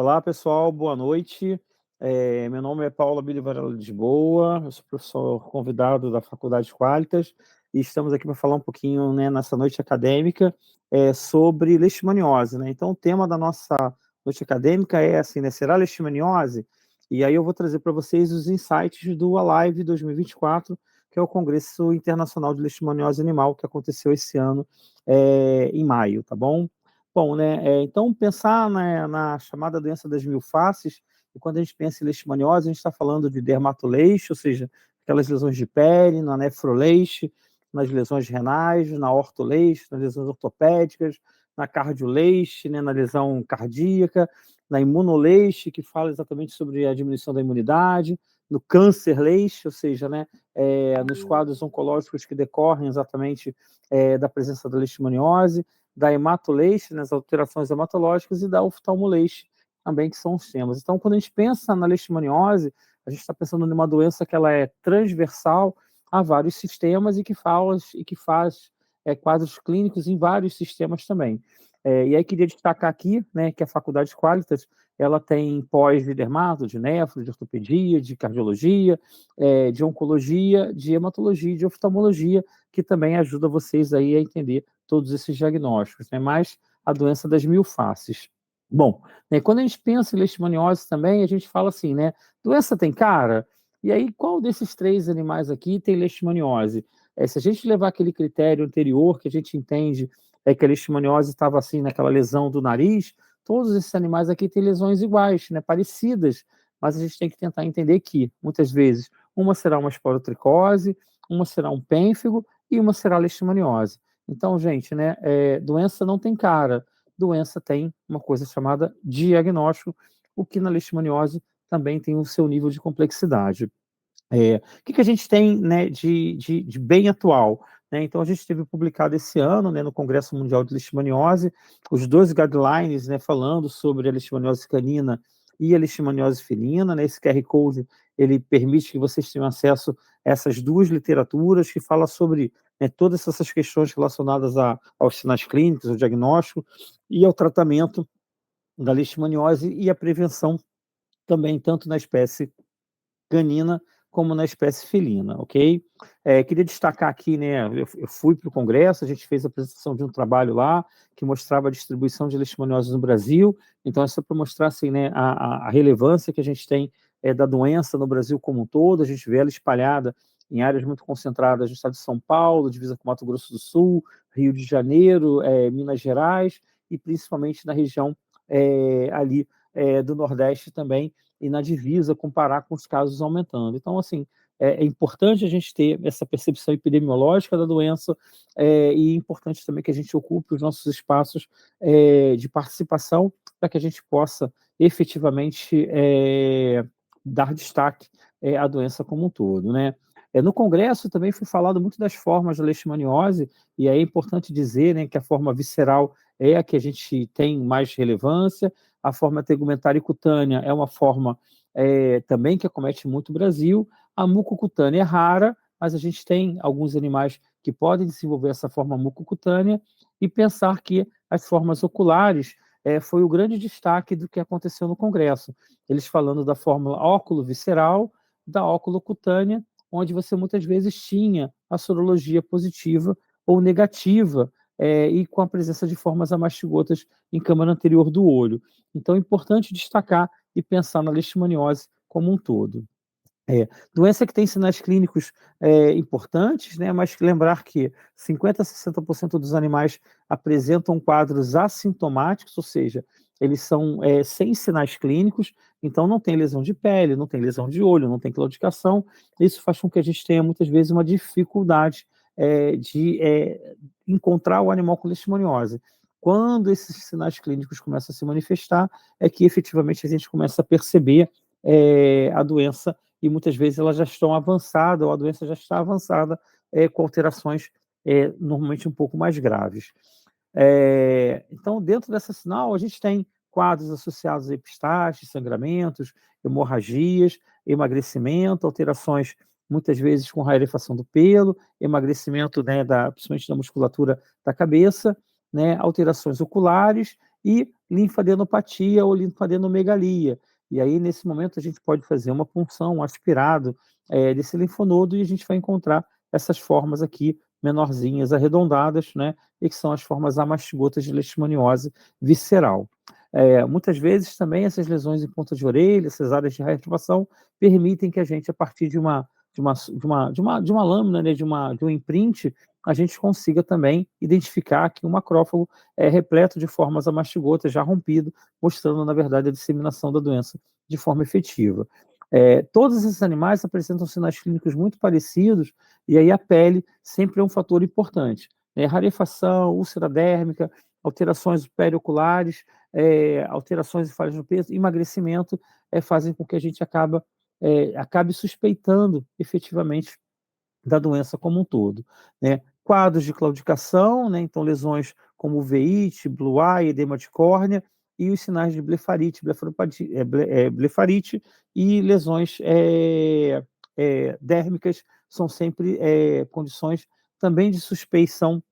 Olá, pessoal, boa noite. Meu nome é Paulo Abílio Varela Lisboa, eu sou professor convidado da Faculdade Qualitas e estamos aqui para falar um pouquinho, né, nessa noite acadêmica sobre leishmaniose, né? Então, o tema da nossa noite acadêmica é assim, né, será leishmaniose? E aí eu vou trazer para vocês os insights do ALive 2024, que é o Congresso Internacional de Leishmaniose Animal, que aconteceu esse ano em maio, tá bom? Bom, né, então pensar, né, na chamada doença das mil faces, e quando a gente pensa em leishmaniose, a gente está falando de dermatoleixe, ou seja, aquelas lesões de pele, na nefroleixe, nas lesões renais, na ortoleixe, nas lesões ortopédicas, na cardioleixe, né, na lesão cardíaca, na imunoleixe, que fala exatamente sobre a diminuição da imunidade, no câncer leixe, ou seja, né, nos quadros oncológicos que decorrem exatamente da presença da leishmaniose, da hematoleixe, nas alterações hematológicas, e da oftalmoleixe, também, que são os temas. Então, quando a gente pensa na leishmaniose, a gente está pensando numa doença que ela é transversal a vários sistemas e que faz quadros clínicos em vários sistemas também. E aí queria destacar aqui, né, que a Faculdade Qualitas, ela tem pós de dermato, de nefro, de ortopedia, de cardiologia, de oncologia, de hematologia e de oftalmologia, que também ajuda vocês aí a entender todos esses diagnósticos, né? Mais a doença das mil faces. Bom, né, quando a gente pensa em leishmaniose também, a gente fala assim, né? Doença tem cara? E aí, qual desses três animais aqui tem leishmaniose? Se a gente levar aquele critério anterior que a gente entende que a leishmaniose estava assim naquela lesão do nariz, todos esses animais aqui têm lesões iguais, né, parecidas, mas a gente tem que tentar entender que, muitas vezes, uma será uma esporotricose, uma será um pênfigo e uma será leishmaniose. Então, gente, né, doença não tem cara, doença tem uma coisa chamada diagnóstico, o que na leishmaniose também tem o seu nível de complexidade. O que a gente tem, né, de bem atual? Né? Então, a gente teve publicado esse ano, né, no Congresso Mundial de Leishmaniose, os dois guidelines, né, falando sobre a leishmaniose canina e a leishmaniose felina. Né? Esse QR Code, ele permite que vocês tenham acesso a essas duas literaturas que falam sobre, né, todas essas questões relacionadas aos sinais clínicos, ao diagnóstico e ao tratamento da leishmaniose e a prevenção também, tanto na espécie canina como na espécie felina, ok? Queria destacar aqui, né, eu fui para o congresso, a gente fez a apresentação de um trabalho lá que mostrava a distribuição de leishmaniose no Brasil, então é só para mostrar assim, né, a relevância que a gente tem da doença no Brasil como um todo. A gente vê ela espalhada em áreas muito concentradas no estado de São Paulo, divisa com Mato Grosso do Sul, Rio de Janeiro, Minas Gerais, e principalmente na região ali do Nordeste também, e na divisa comparar com os casos aumentando. Então, assim, é importante a gente ter essa percepção epidemiológica da doença, e é importante também que a gente ocupe os nossos espaços de participação para que a gente possa efetivamente dar destaque à doença como um todo, né? No Congresso também foi falado muito das formas da leishmaniose, e aí é importante dizer, né, que a forma visceral é a que a gente tem mais relevância. A forma tegumentária e cutânea é uma forma também que acomete muito o Brasil. A mucocutânea é rara, mas a gente tem alguns animais que podem desenvolver essa forma mucocutânea, e pensar que as formas oculares foi o grande destaque do que aconteceu no Congresso. Eles falando da fórmula óculo-visceral, da óculo-cutânea, onde você muitas vezes tinha a sorologia positiva ou negativa, e com a presença de formas amastigotas em câmara anterior do olho. Então, é importante destacar e pensar na leishmaniose como um todo. Doença que tem sinais clínicos importantes, né, mas lembrar que 50% a 60% dos animais apresentam quadros assintomáticos, ou seja, eles são sem sinais clínicos, então não tem lesão de pele, não tem lesão de olho, não tem claudicação. Isso faz com que a gente tenha muitas vezes uma dificuldade de encontrar o animal com leishmaniose. Quando esses sinais clínicos começam a se manifestar, é que efetivamente a gente começa a perceber a doença, e muitas vezes elas já estão avançadas, ou a doença já está avançada, com alterações normalmente um pouco mais graves. Então, dentro dessa sinal, a gente tem quadros associados a epistaxes, sangramentos, hemorragias, emagrecimento, alterações muitas vezes com rarefação do pelo, emagrecimento, né, principalmente da musculatura da cabeça, né, alterações oculares e linfadenopatia ou linfadenomegalia. E aí, nesse momento, a gente pode fazer uma punção, um aspirado desse linfonodo e a gente vai encontrar essas formas aqui menorzinhas, arredondadas, né? E que são as formas amastigotas de leishmaniose visceral. Muitas vezes também essas lesões em ponta de orelha, essas áreas de reativação, permitem que a gente, a partir de uma lâmina, né, de um imprint, a gente consiga também identificar que um macrófago é repleto de formas amastigotas já rompido, mostrando, na verdade, a disseminação da doença de forma efetiva. Todos esses animais apresentam sinais clínicos muito parecidos, e aí a pele sempre é um fator importante, né? Rarefação, úlcera dérmica, alterações perioculares, alterações e falhas no peso, emagrecimento, fazem com que a gente acabe suspeitando efetivamente da doença como um todo, né? Quadros de claudicação, né? Então lesões como uveíte, blue eye, edema de córnea e os sinais de blefarite e lesões dérmicas são sempre condições também de suspeição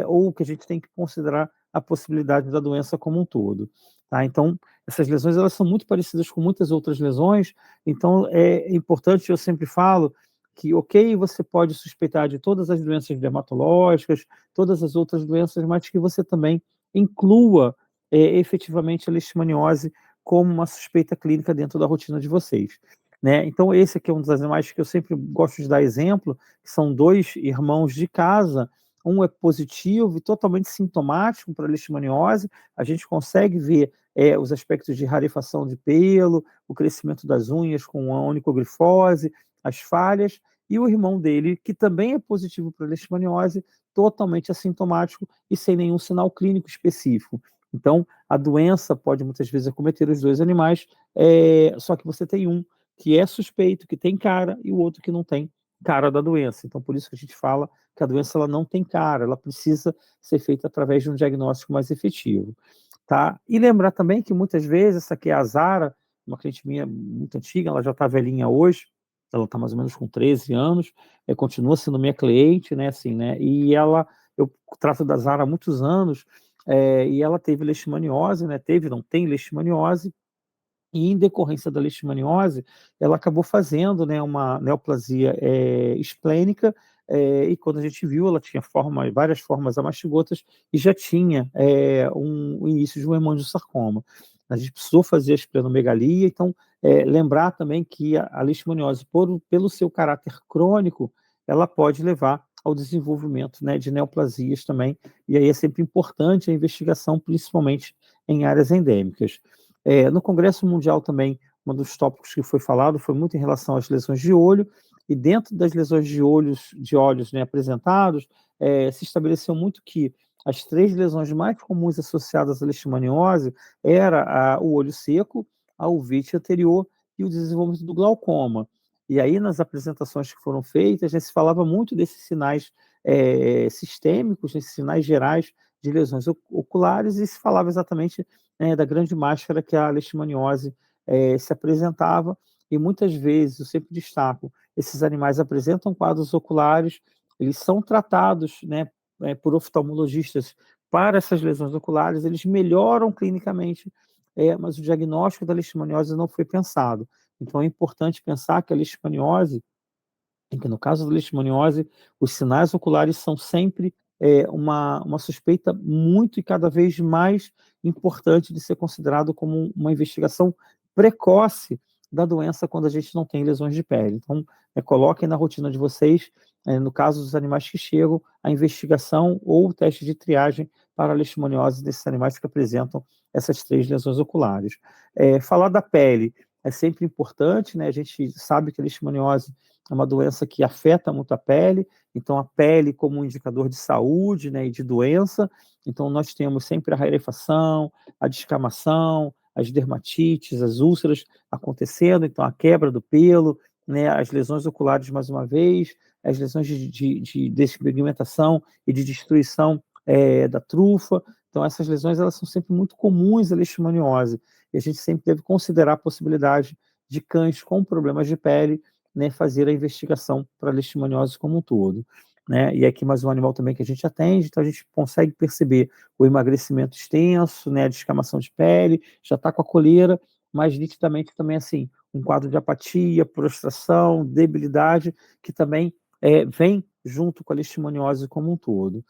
ou que a gente tem que considerar a possibilidade da doença como um todo, tá? Então essas lesões elas são muito parecidas com muitas outras lesões, então é importante, eu sempre falo, que, ok, você pode suspeitar de todas as doenças dermatológicas, todas as outras doenças, mas que você também inclua efetivamente a leishmaniose como uma suspeita clínica dentro da rotina de vocês, né? Então, esse aqui é um dos animais que eu sempre gosto de dar exemplo, que são dois irmãos de casa, um é positivo e totalmente sintomático para a leishmaniose, a gente consegue ver os aspectos de rarefação de pelo, o crescimento das unhas com a onicogrifose, as falhas, e o irmão dele, que também é positivo para a leishmaniose, totalmente assintomático e sem nenhum sinal clínico específico. Então, a doença pode muitas vezes acometer os dois animais, só que você tem um que é suspeito, que tem cara, e o outro que não tem cara da doença. Então, por isso que a gente fala que a doença ela não tem cara, ela precisa ser feita através de um diagnóstico mais efetivo. Tá? E lembrar também que muitas vezes, essa aqui é a Zara, uma cliente minha muito antiga, ela já está velhinha hoje, ela está mais ou menos com 13 anos, continua sendo minha cliente, né, assim, né, e eu trato da Zara há muitos anos, e ela teve leishmaniose, né, não tem leishmaniose, e em decorrência da leishmaniose, ela acabou fazendo, né, uma neoplasia esplênica, e quando a gente viu, ela tinha várias formas amastigotas e já tinha o início de um hemangiosarcoma. A gente precisou fazer a esplenomegalia, então lembrar também que a leishmaniose, pelo seu caráter crônico, ela pode levar ao desenvolvimento, né, de neoplasias também, e aí é sempre importante a investigação, principalmente em áreas endêmicas. No Congresso Mundial também, um dos tópicos que foi falado foi muito em relação às lesões de olho, e dentro das lesões de olhos, né, apresentados, se estabeleceu muito que as três lesões mais comuns associadas à leishmaniose era o olho seco, a uvite anterior e o desenvolvimento do glaucoma. E aí, nas apresentações que foram feitas, já se falava muito desses sinais sistêmicos, esses sinais gerais de lesões oculares, e se falava exatamente da grande máscara que a leishmaniose se apresentava, e muitas vezes, eu sempre destaco, esses animais apresentam quadros oculares, eles são tratados, né, por oftalmologistas para essas lesões oculares, eles melhoram clinicamente, mas o diagnóstico da leishmaniose não foi pensado. Então é importante pensar que a leishmaniose, em que no caso da leishmaniose, os sinais oculares são sempre uma suspeita muito e cada vez mais importante de ser considerado como uma investigação precoce da doença quando a gente não tem lesões de pele. Então, coloquem na rotina de vocês, no caso dos animais que chegam, a investigação ou o teste de triagem para a leishmaniose desses animais que apresentam essas três lesões oculares. Falar da pele é sempre importante, né? A gente sabe que a leishmaniose é uma doença que afeta muito a pele, então a pele como um indicador de saúde, né, e de doença, então nós temos sempre a rarefação, a descamação, as dermatites, as úlceras acontecendo, então a quebra do pelo, né, as lesões oculares mais uma vez, as lesões de despigmentação e de destruição da trufa, então essas lesões elas são sempre muito comuns à leishmaniose, e a gente sempre deve considerar a possibilidade de cães com problemas de pele, né, fazer a investigação para a leishmaniose como um todo. né? E aqui mais um animal também que a gente atende, então a gente consegue perceber o emagrecimento extenso, né? A descamação de pele, já está com a coleira, mas nitidamente também assim, um quadro de apatia, prostração, debilidade, que também vem junto com a leishmaniose como um todo.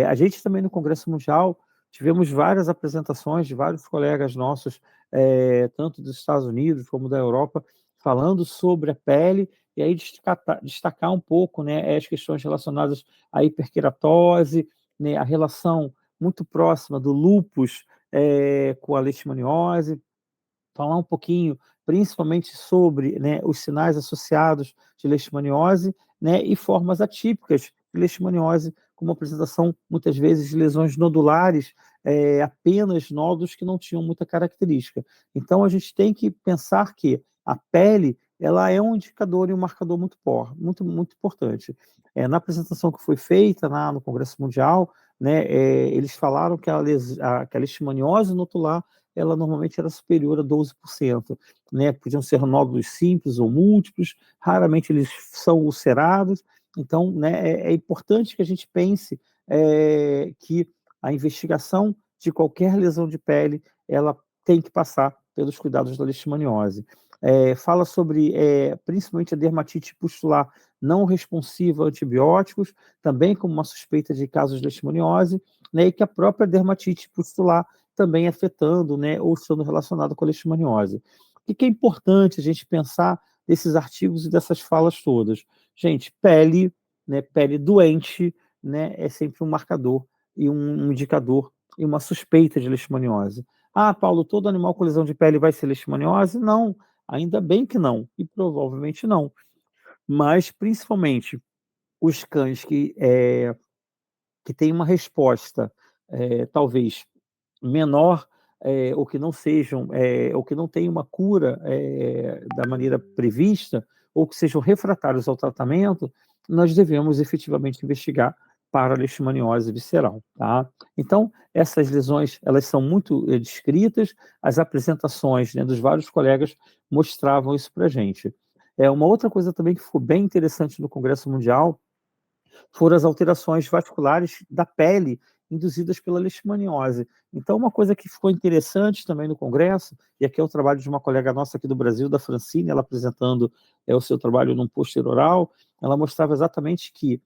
A gente também no Congresso Mundial tivemos várias apresentações de vários colegas nossos, tanto dos Estados Unidos como da Europa, falando sobre a pele, e aí destacar um pouco, né, as questões relacionadas à hiperqueratose, né, a relação muito próxima do lúpus com a leishmaniose, falar um pouquinho, principalmente sobre, né, os sinais associados de leishmaniose, né, e formas atípicas de leishmaniose, como apresentação, muitas vezes, de lesões nodulares, apenas nódulos que não tinham muita característica. Então, a gente tem que pensar que a pele ela é um indicador e um marcador muito importante. Na apresentação que foi feita no Congresso Mundial, né, eles falaram que que a leishmaniose nodular ela normalmente era superior a 12%, né? Podiam ser nódulos simples ou múltiplos, raramente eles são ulcerados, então, né, é importante que a gente pense que a investigação de qualquer lesão de pele, ela tem que passar pelos cuidados da leishmaniose. Fala sobre, principalmente, a dermatite pustular não responsiva a antibióticos, também como uma suspeita de casos de leishmaniose, né, e que a própria dermatite pustular também afetando, né, ou estando relacionado com a leishmaniose. O que é importante a gente pensar desses artigos e dessas falas todas? Gente, pele, né, pele doente, né, é sempre um marcador e um indicador e uma suspeita de leishmaniose. Ah, Paulo, todo animal com lesão de pele vai ser leishmaniose? Não, ainda bem que não, e provavelmente não. Mas, principalmente, os cães que têm uma resposta, talvez menor, ou que não sejam, ou que não tenham uma cura da maneira prevista, ou que sejam refratários ao tratamento, nós devemos efetivamente investigar para a leishmaniose visceral, tá? Então, essas lesões, elas são muito descritas, as apresentações, né, dos vários colegas mostravam isso para a gente. Uma outra coisa também que ficou bem interessante no Congresso Mundial foram as alterações vasculares da pele induzidas pela leishmaniose. Então, uma coisa que ficou interessante também no congresso, e aqui é o trabalho de uma colega nossa aqui do Brasil, da Francine, ela apresentando o seu trabalho num pôster oral, ela mostrava exatamente que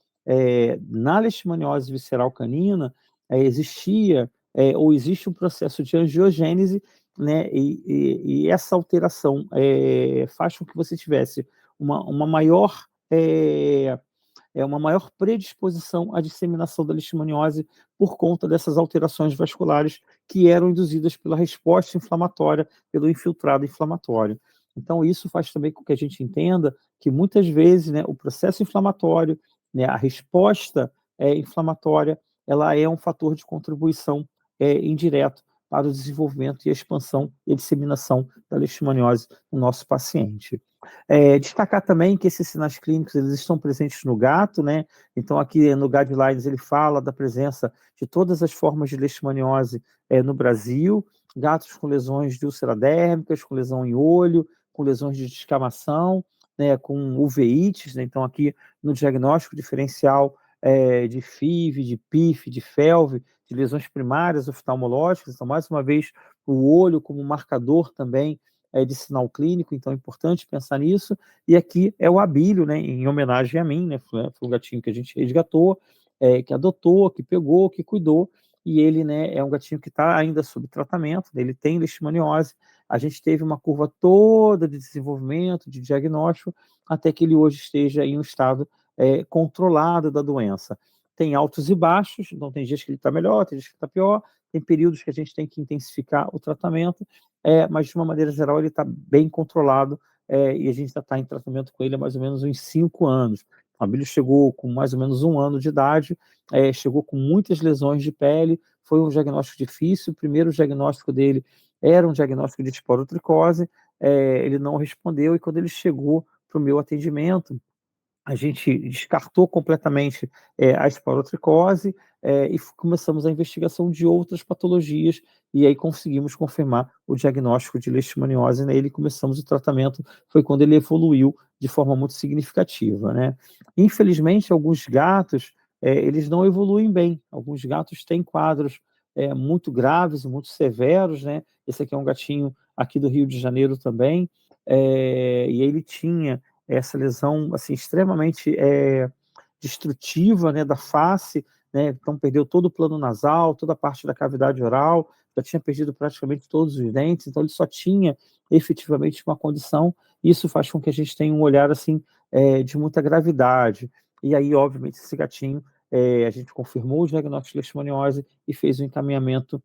na leishmaniose visceral canina existia ou existe um processo de angiogênese, né, e essa alteração faz com que você tivesse uma maior uma maior predisposição à disseminação da leishmaniose por conta dessas alterações vasculares que eram induzidas pela resposta inflamatória, pelo infiltrado inflamatório. Então, isso faz também com que a gente entenda que muitas vezes, né, o processo inflamatório, né, a resposta inflamatória, ela é um fator de contribuição indireto para o desenvolvimento e a expansão e a disseminação da leishmaniose no nosso paciente. Destacar também que esses sinais clínicos eles estão presentes no gato, né? Então, aqui no Guidelines ele fala da presença de todas as formas de leishmaniose no Brasil, gatos com lesões de úlceras dérmicas, com lesão em olho, com lesões de descamação, né? Com uveites, né? Então, aqui no diagnóstico diferencial de FIV, de PIF, de FeLV, de lesões primárias oftalmológicas, então, mais uma vez, o olho como marcador também de sinal clínico, então é importante pensar nisso. E aqui é o Abílio, né, em homenagem a mim, né, foi o gatinho que a gente resgatou, que adotou, que pegou, que cuidou, e ele, né, é um gatinho que está ainda sob tratamento, né, ele tem leishmaniose, a gente teve uma curva toda de desenvolvimento, de diagnóstico, até que ele hoje esteja em um estado controlado da doença. Tem altos e baixos, então tem dias que ele está melhor, tem dias que está pior, tem períodos que a gente tem que intensificar o tratamento, mas de uma maneira geral ele está bem controlado e a gente já está em tratamento com ele há mais ou menos uns 5 anos. O Abílio chegou com mais ou menos 1 ano de idade, chegou com muitas lesões de pele, foi um diagnóstico difícil, o primeiro diagnóstico dele era um diagnóstico de esporotricose, ele não respondeu, e quando ele chegou para o meu atendimento, a gente descartou completamente a esporotricose, e começamos a investigação de outras patologias, e aí conseguimos confirmar o diagnóstico de leishmaniose nele, e começamos o tratamento, foi quando ele evoluiu de forma muito significativa, né? Infelizmente, alguns gatos, eles não evoluem bem, alguns gatos têm quadros muito graves, muito severos, né? Esse aqui é um gatinho aqui do Rio de Janeiro também, e ele tinha essa lesão assim, extremamente destrutiva, né, da face, né? Então perdeu todo o plano nasal, toda a parte da cavidade oral, já tinha perdido praticamente todos os dentes, então ele só tinha efetivamente uma condição, e isso faz com que a gente tenha um olhar assim de muita gravidade. E aí, obviamente, esse gatinho, a gente confirmou o diagnóstico de leishmaniose e fez o encaminhamento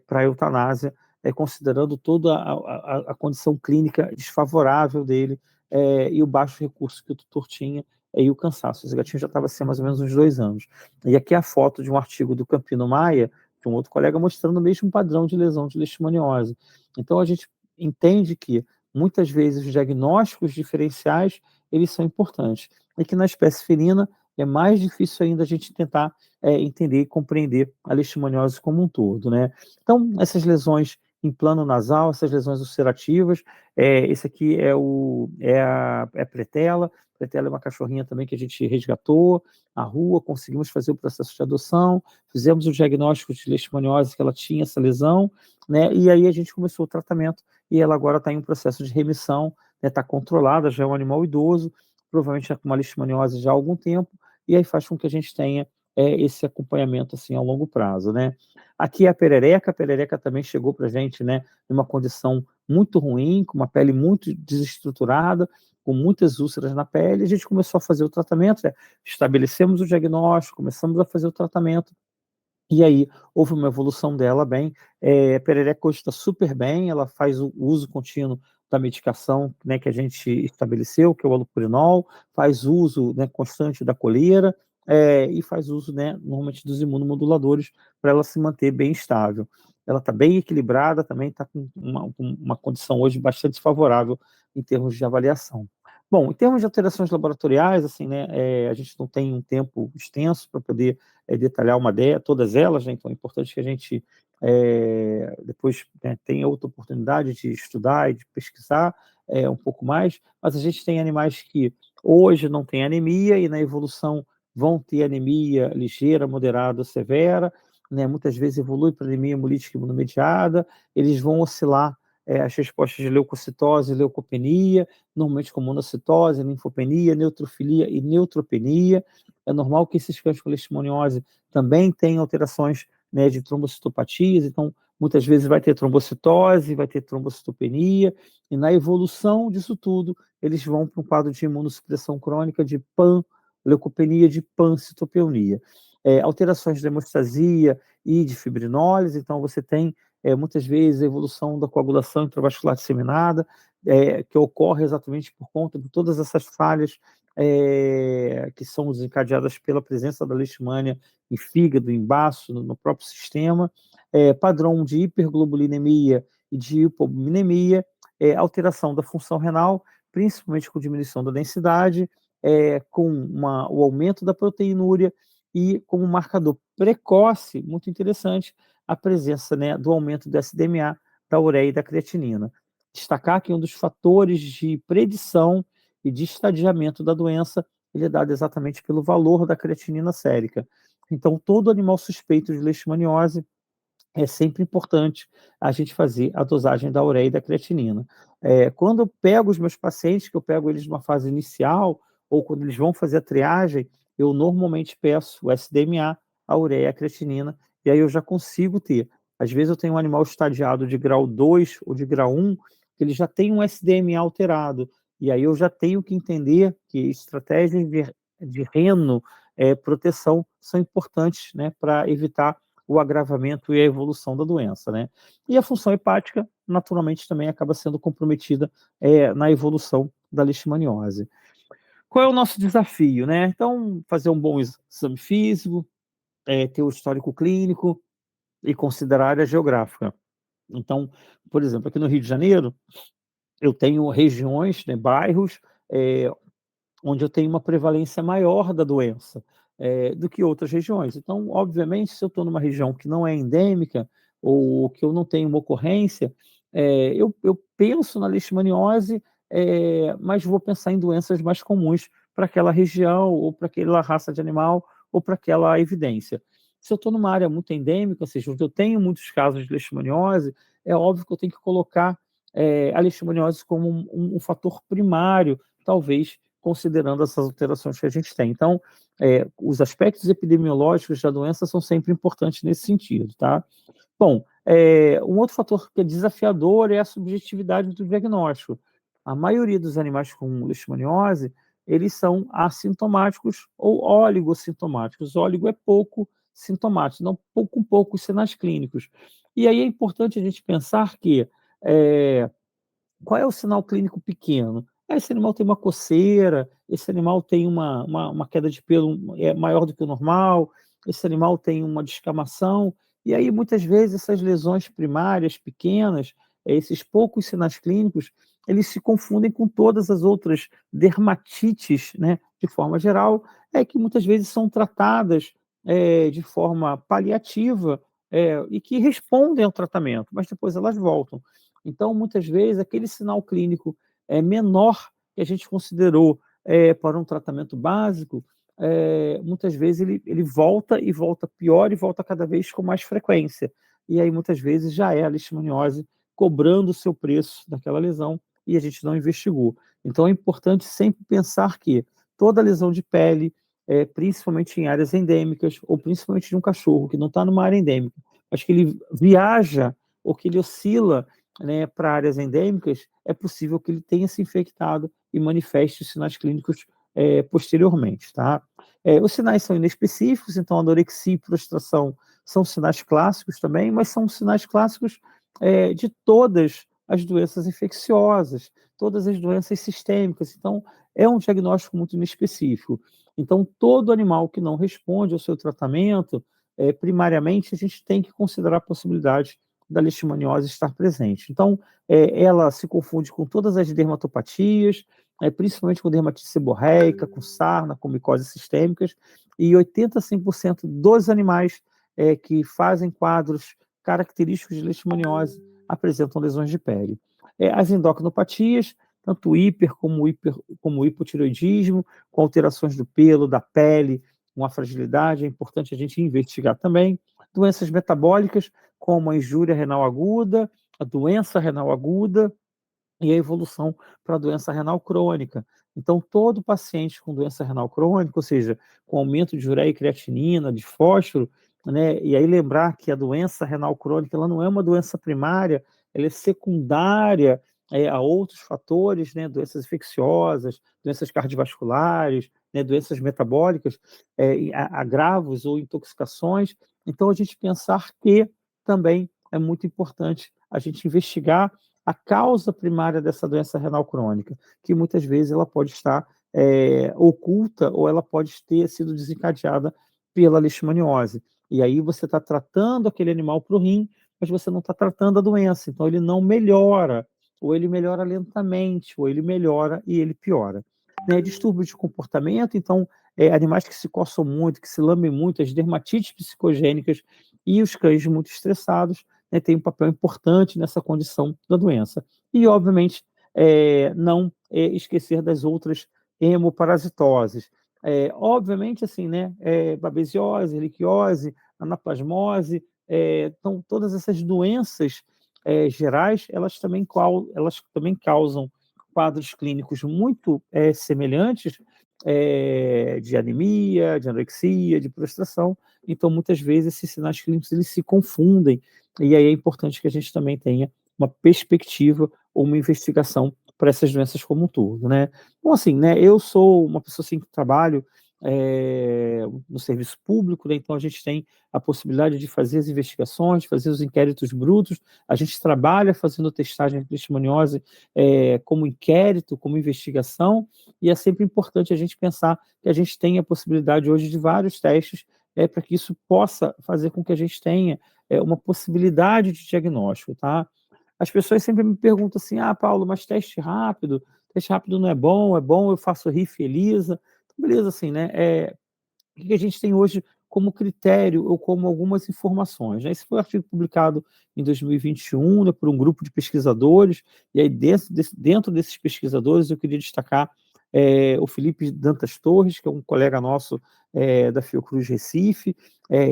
para a eutanásia, considerando toda a condição clínica desfavorável dele, e o baixo recurso que o tutor tinha, e o cansaço. Esse gatinho já estava assim há mais ou menos uns 2 anos. E aqui é a foto de um artigo do Campino Maia, de um outro colega, mostrando o mesmo padrão de lesão de leishmaniose. Então a gente entende que muitas vezes os diagnósticos diferenciais eles são importantes, e que na espécie felina é mais difícil ainda a gente tentar entender e compreender a leishmaniose como um todo, né? Então, essas lesões em plano nasal, essas lesões ulcerativas, esse aqui é a Pretela. Pretela é uma cachorrinha também que a gente resgatou à rua, conseguimos fazer o processo de adoção, fizemos o diagnóstico de leishmaniose, que ela tinha essa lesão, né? E aí a gente começou o tratamento, e ela agora está em um processo de remissão, está controlada, já é um animal idoso, provavelmente já com uma leishmaniose já há algum tempo, e aí faz com que a gente tenha esse acompanhamento assim a longo prazo, né? Aqui é a Perereca também chegou para a gente, né, numa condição muito ruim, com uma pele muito desestruturada, com muitas úlceras na pele. A gente começou a fazer o tratamento, estabelecemos o diagnóstico, começamos a fazer o tratamento, e aí houve uma evolução dela bem. A Perereca hoje está super bem, ela faz o uso contínuo da medicação, né, que a gente estabeleceu, que é o alopurinol, faz uso, né, constante da coleira, e faz uso, né, normalmente dos imunomoduladores, para ela se manter bem estável. Ela está bem equilibrada, também está com uma condição hoje bastante favorável em termos de avaliação. Bom, em termos de alterações laboratoriais, assim, né, a gente não tem um tempo extenso para poder detalhar todas elas, né? Então é importante que a gente depois, né, tenha outra oportunidade de estudar e de pesquisar um pouco mais, mas a gente tem animais que hoje não têm anemia e na evolução vão ter anemia ligeira, moderada ou severa, né? Muitas vezes evolui para anemia hemolítica imunomediada, eles vão oscilar as respostas de leucocitose e leucopenia, normalmente com monocitose, linfopenia, neutrofilia e neutropenia. É normal que esses cães com leishmaniose também tenham alterações, né, de trombocitopatias, então muitas vezes vai ter trombocitose, vai ter trombocitopenia, e na evolução disso tudo, eles vão para um quadro de imunossupressão crônica de panleucopenia, de pancitopenia. Alterações de hemostasia e de fibrinólise, então você tem muitas vezes a evolução da coagulação intravascular disseminada, que ocorre exatamente por conta de todas essas falhas que são desencadeadas pela presença da leishmania em fígado, em baço, no próprio sistema, padrão de hiperglobulinemia e de hipominemia, alteração da função renal, principalmente com diminuição da densidade, com o aumento da proteinúria, e como marcador precoce, muito interessante, a presença, né, do aumento do SDMA, da ureia e da creatinina. Destacar que um dos fatores de predição e de estadiamento da doença, ele é dado exatamente pelo valor da creatinina sérica. Então, todo animal suspeito de leishmaniose, é sempre importante a gente fazer a dosagem da ureia e da creatinina. Quando eu pego os meus pacientes, que eu pego eles numa fase inicial, ou quando eles vão fazer a triagem, eu normalmente peço o SDMA, a ureia e a creatinina, e aí eu já consigo ter. Às vezes eu tenho um animal estadiado de grau 2 ou de grau 1, que ele já tem um SDMA alterado, e aí eu já tenho que entender que estratégias de reno, proteção, são importantes, né, para evitar o agravamento e a evolução da doença, né? E a função hepática, naturalmente, também acaba sendo comprometida na evolução da leishmaniose. Qual é o nosso desafio, né? Então, fazer um bom exame físico, ter o histórico clínico e considerar a área geográfica. Então, por exemplo, aqui no Rio de Janeiro, eu tenho regiões, né, bairros, onde eu tenho uma prevalência maior da doença. do que outras regiões. Então, obviamente, se eu estou numa região que não é endêmica ou que eu não tenho uma ocorrência, eu penso na leishmaniose, mas vou pensar em doenças mais comuns para aquela região, ou para aquela raça de animal, ou para aquela evidência. Se eu estou numa área muito endêmica, ou seja, onde eu tenho muitos casos de leishmaniose, é óbvio que eu tenho que colocar a leishmaniose como um fator primário, talvez considerando essas alterações que a gente tem. Então, os aspectos epidemiológicos da doença são sempre importantes nesse sentido, tá? Bom, um outro fator que é desafiador é a subjetividade do diagnóstico. A maioria dos animais com leishmaniose, eles são assintomáticos ou oligossintomáticos. Óligo é pouco sintomático, não com poucos sinais clínicos. E aí é importante a gente pensar que é, qual é o sinal clínico pequeno? Esse animal tem uma coceira, esse animal tem uma queda de pelo maior do que o normal, esse animal tem uma descamação, e aí muitas vezes essas lesões primárias pequenas, esses poucos sinais clínicos, eles se confundem com todas as outras dermatites, né, de forma geral, que muitas vezes são tratadas de forma paliativa e que respondem ao tratamento, mas depois elas voltam. Então, muitas vezes, aquele sinal clínico menor que a gente considerou para um tratamento básico, muitas vezes ele volta e volta pior e volta cada vez com mais frequência. E aí, muitas vezes, já é a leishmaniose cobrando o seu preço daquela lesão e a gente não investigou. Então, é importante sempre pensar que toda lesão de pele, principalmente em áreas endêmicas, ou principalmente de um cachorro que não está numa área endêmica, mas que ele viaja ou que ele oscila, né, para áreas endêmicas, é possível que ele tenha se infectado e manifeste os sinais clínicos posteriormente, tá? Os sinais são inespecíficos, então anorexia e prostração são sinais clássicos também, mas são sinais clássicos de todas as doenças infecciosas, todas as doenças sistêmicas, então é um diagnóstico muito inespecífico. Então, todo animal que não responde ao seu tratamento, primariamente, a gente tem que considerar a possibilidade da leishmaniose estar presente. Então, ela se confunde com todas as dermatopatias, principalmente com dermatite seborreica, com sarna, com micoses sistêmicas, e 85% dos animais que fazem quadros característicos de leishmaniose apresentam lesões de pele. As endocrinopatias, tanto como hipotireoidismo, com alterações do pelo, da pele, com a fragilidade, é importante a gente investigar também. Doenças metabólicas, como a injúria renal aguda, a doença renal aguda e a evolução para a doença renal crônica. Então, todo paciente com doença renal crônica, ou seja, com aumento de ureia e creatinina, de fósforo, né, e aí lembrar que a doença renal crônica ela não é uma doença primária, ela é secundária a outros fatores, né, doenças infecciosas, doenças cardiovasculares, né, doenças metabólicas, agravos ou intoxicações. Então, a gente pensar que também é muito importante a gente investigar a causa primária dessa doença renal crônica, que muitas vezes ela pode estar oculta ou ela pode ter sido desencadeada pela leishmaniose. E aí você está tratando aquele animal para o rim, mas você não está tratando a doença, então ele não melhora, ou ele melhora lentamente, ou ele melhora e ele piora. Né? Distúrbio de comportamento, então, animais que se coçam muito, que se lambem muito, as dermatites psicogênicas e os cães muito estressados, né, tem um papel importante nessa condição da doença. E, obviamente, não esquecer das outras hemoparasitoses. Obviamente, assim, né, babesiose, erliquiose, anaplasmose, então, todas essas doenças gerais, elas também causam quadros clínicos muito semelhantes, de anemia, de anorexia, de prostração. Então, muitas vezes, esses sinais clínicos eles se confundem, e aí é importante que a gente também tenha uma perspectiva ou uma investigação para essas doenças como um todo, né? Então, assim, né, eu sou uma pessoa assim, que trabalho no serviço público, né, então a gente tem a possibilidade de fazer as investigações, fazer os inquéritos brutos, a gente trabalha fazendo testagem de leishmaniose como inquérito, como investigação, e é sempre importante a gente pensar que a gente tem a possibilidade hoje de vários testes para que isso possa fazer com que a gente tenha uma possibilidade de diagnóstico, tá? As pessoas sempre me perguntam assim, Paulo, mas teste rápido não é bom, eu faço RIF ELISA, então, beleza, assim, né, o que a gente tem hoje como critério ou como algumas informações, né? Esse foi um artigo publicado em 2021, né, por um grupo de pesquisadores, e aí dentro desses pesquisadores eu queria destacar o Felipe Dantas Torres, que é um colega nosso da Fiocruz Recife,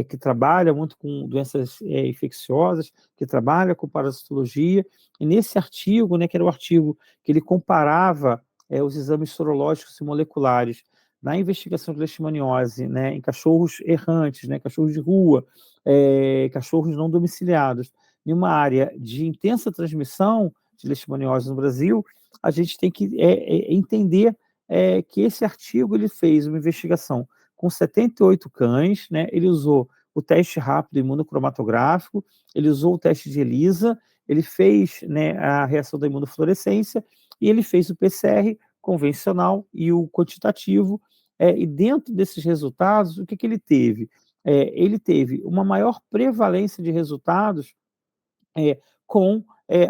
que trabalha muito com doenças infecciosas, que trabalha com parasitologia, e nesse artigo, né, que era o artigo que ele comparava os exames sorológicos e moleculares na investigação de leishmaniose, né, em cachorros errantes, né, cachorros de rua, cachorros não domiciliados, em uma área de intensa transmissão de leishmaniose no Brasil, a gente tem que entender que esse artigo ele fez uma investigação com 78 cães, né, ele usou o teste rápido imunocromatográfico, ele usou o teste de ELISA, ele fez, né, a reação da imunofluorescência e ele fez o PCR convencional e o quantitativo, e dentro desses resultados, o que, que ele teve? Ele teve uma maior prevalência de resultados com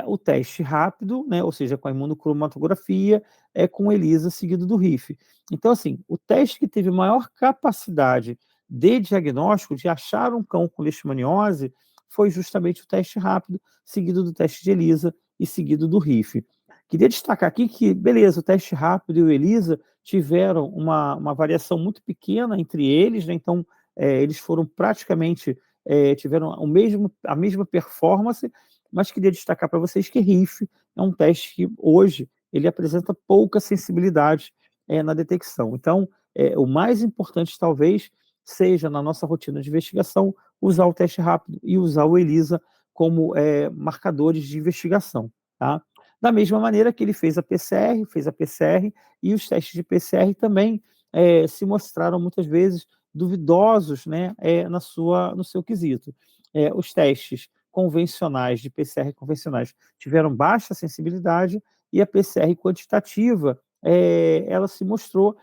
o teste rápido, né, ou seja, com a imunocromatografia, com o ELISA seguido do RIF. Então, assim, o teste que teve maior capacidade de diagnóstico, de achar um cão com leishmaniose, foi justamente o teste rápido, seguido do teste de ELISA e seguido do RIF. Queria destacar aqui que, beleza, o teste rápido e o ELISA tiveram uma variação muito pequena entre eles, né, então eles foram praticamente, tiveram a mesma performance, mas queria destacar para vocês que RIF é um teste que hoje ele apresenta pouca sensibilidade na detecção. Então, o mais importante talvez seja na nossa rotina de investigação usar o teste rápido e usar o ELISA como marcadores de investigação, tá? Da mesma maneira que ele fez a PCR e os testes de PCR também se mostraram muitas vezes duvidosos, né, no seu quesito. Os testes convencionais, de PCR convencionais, tiveram baixa sensibilidade e a PCR quantitativa, ela se mostrou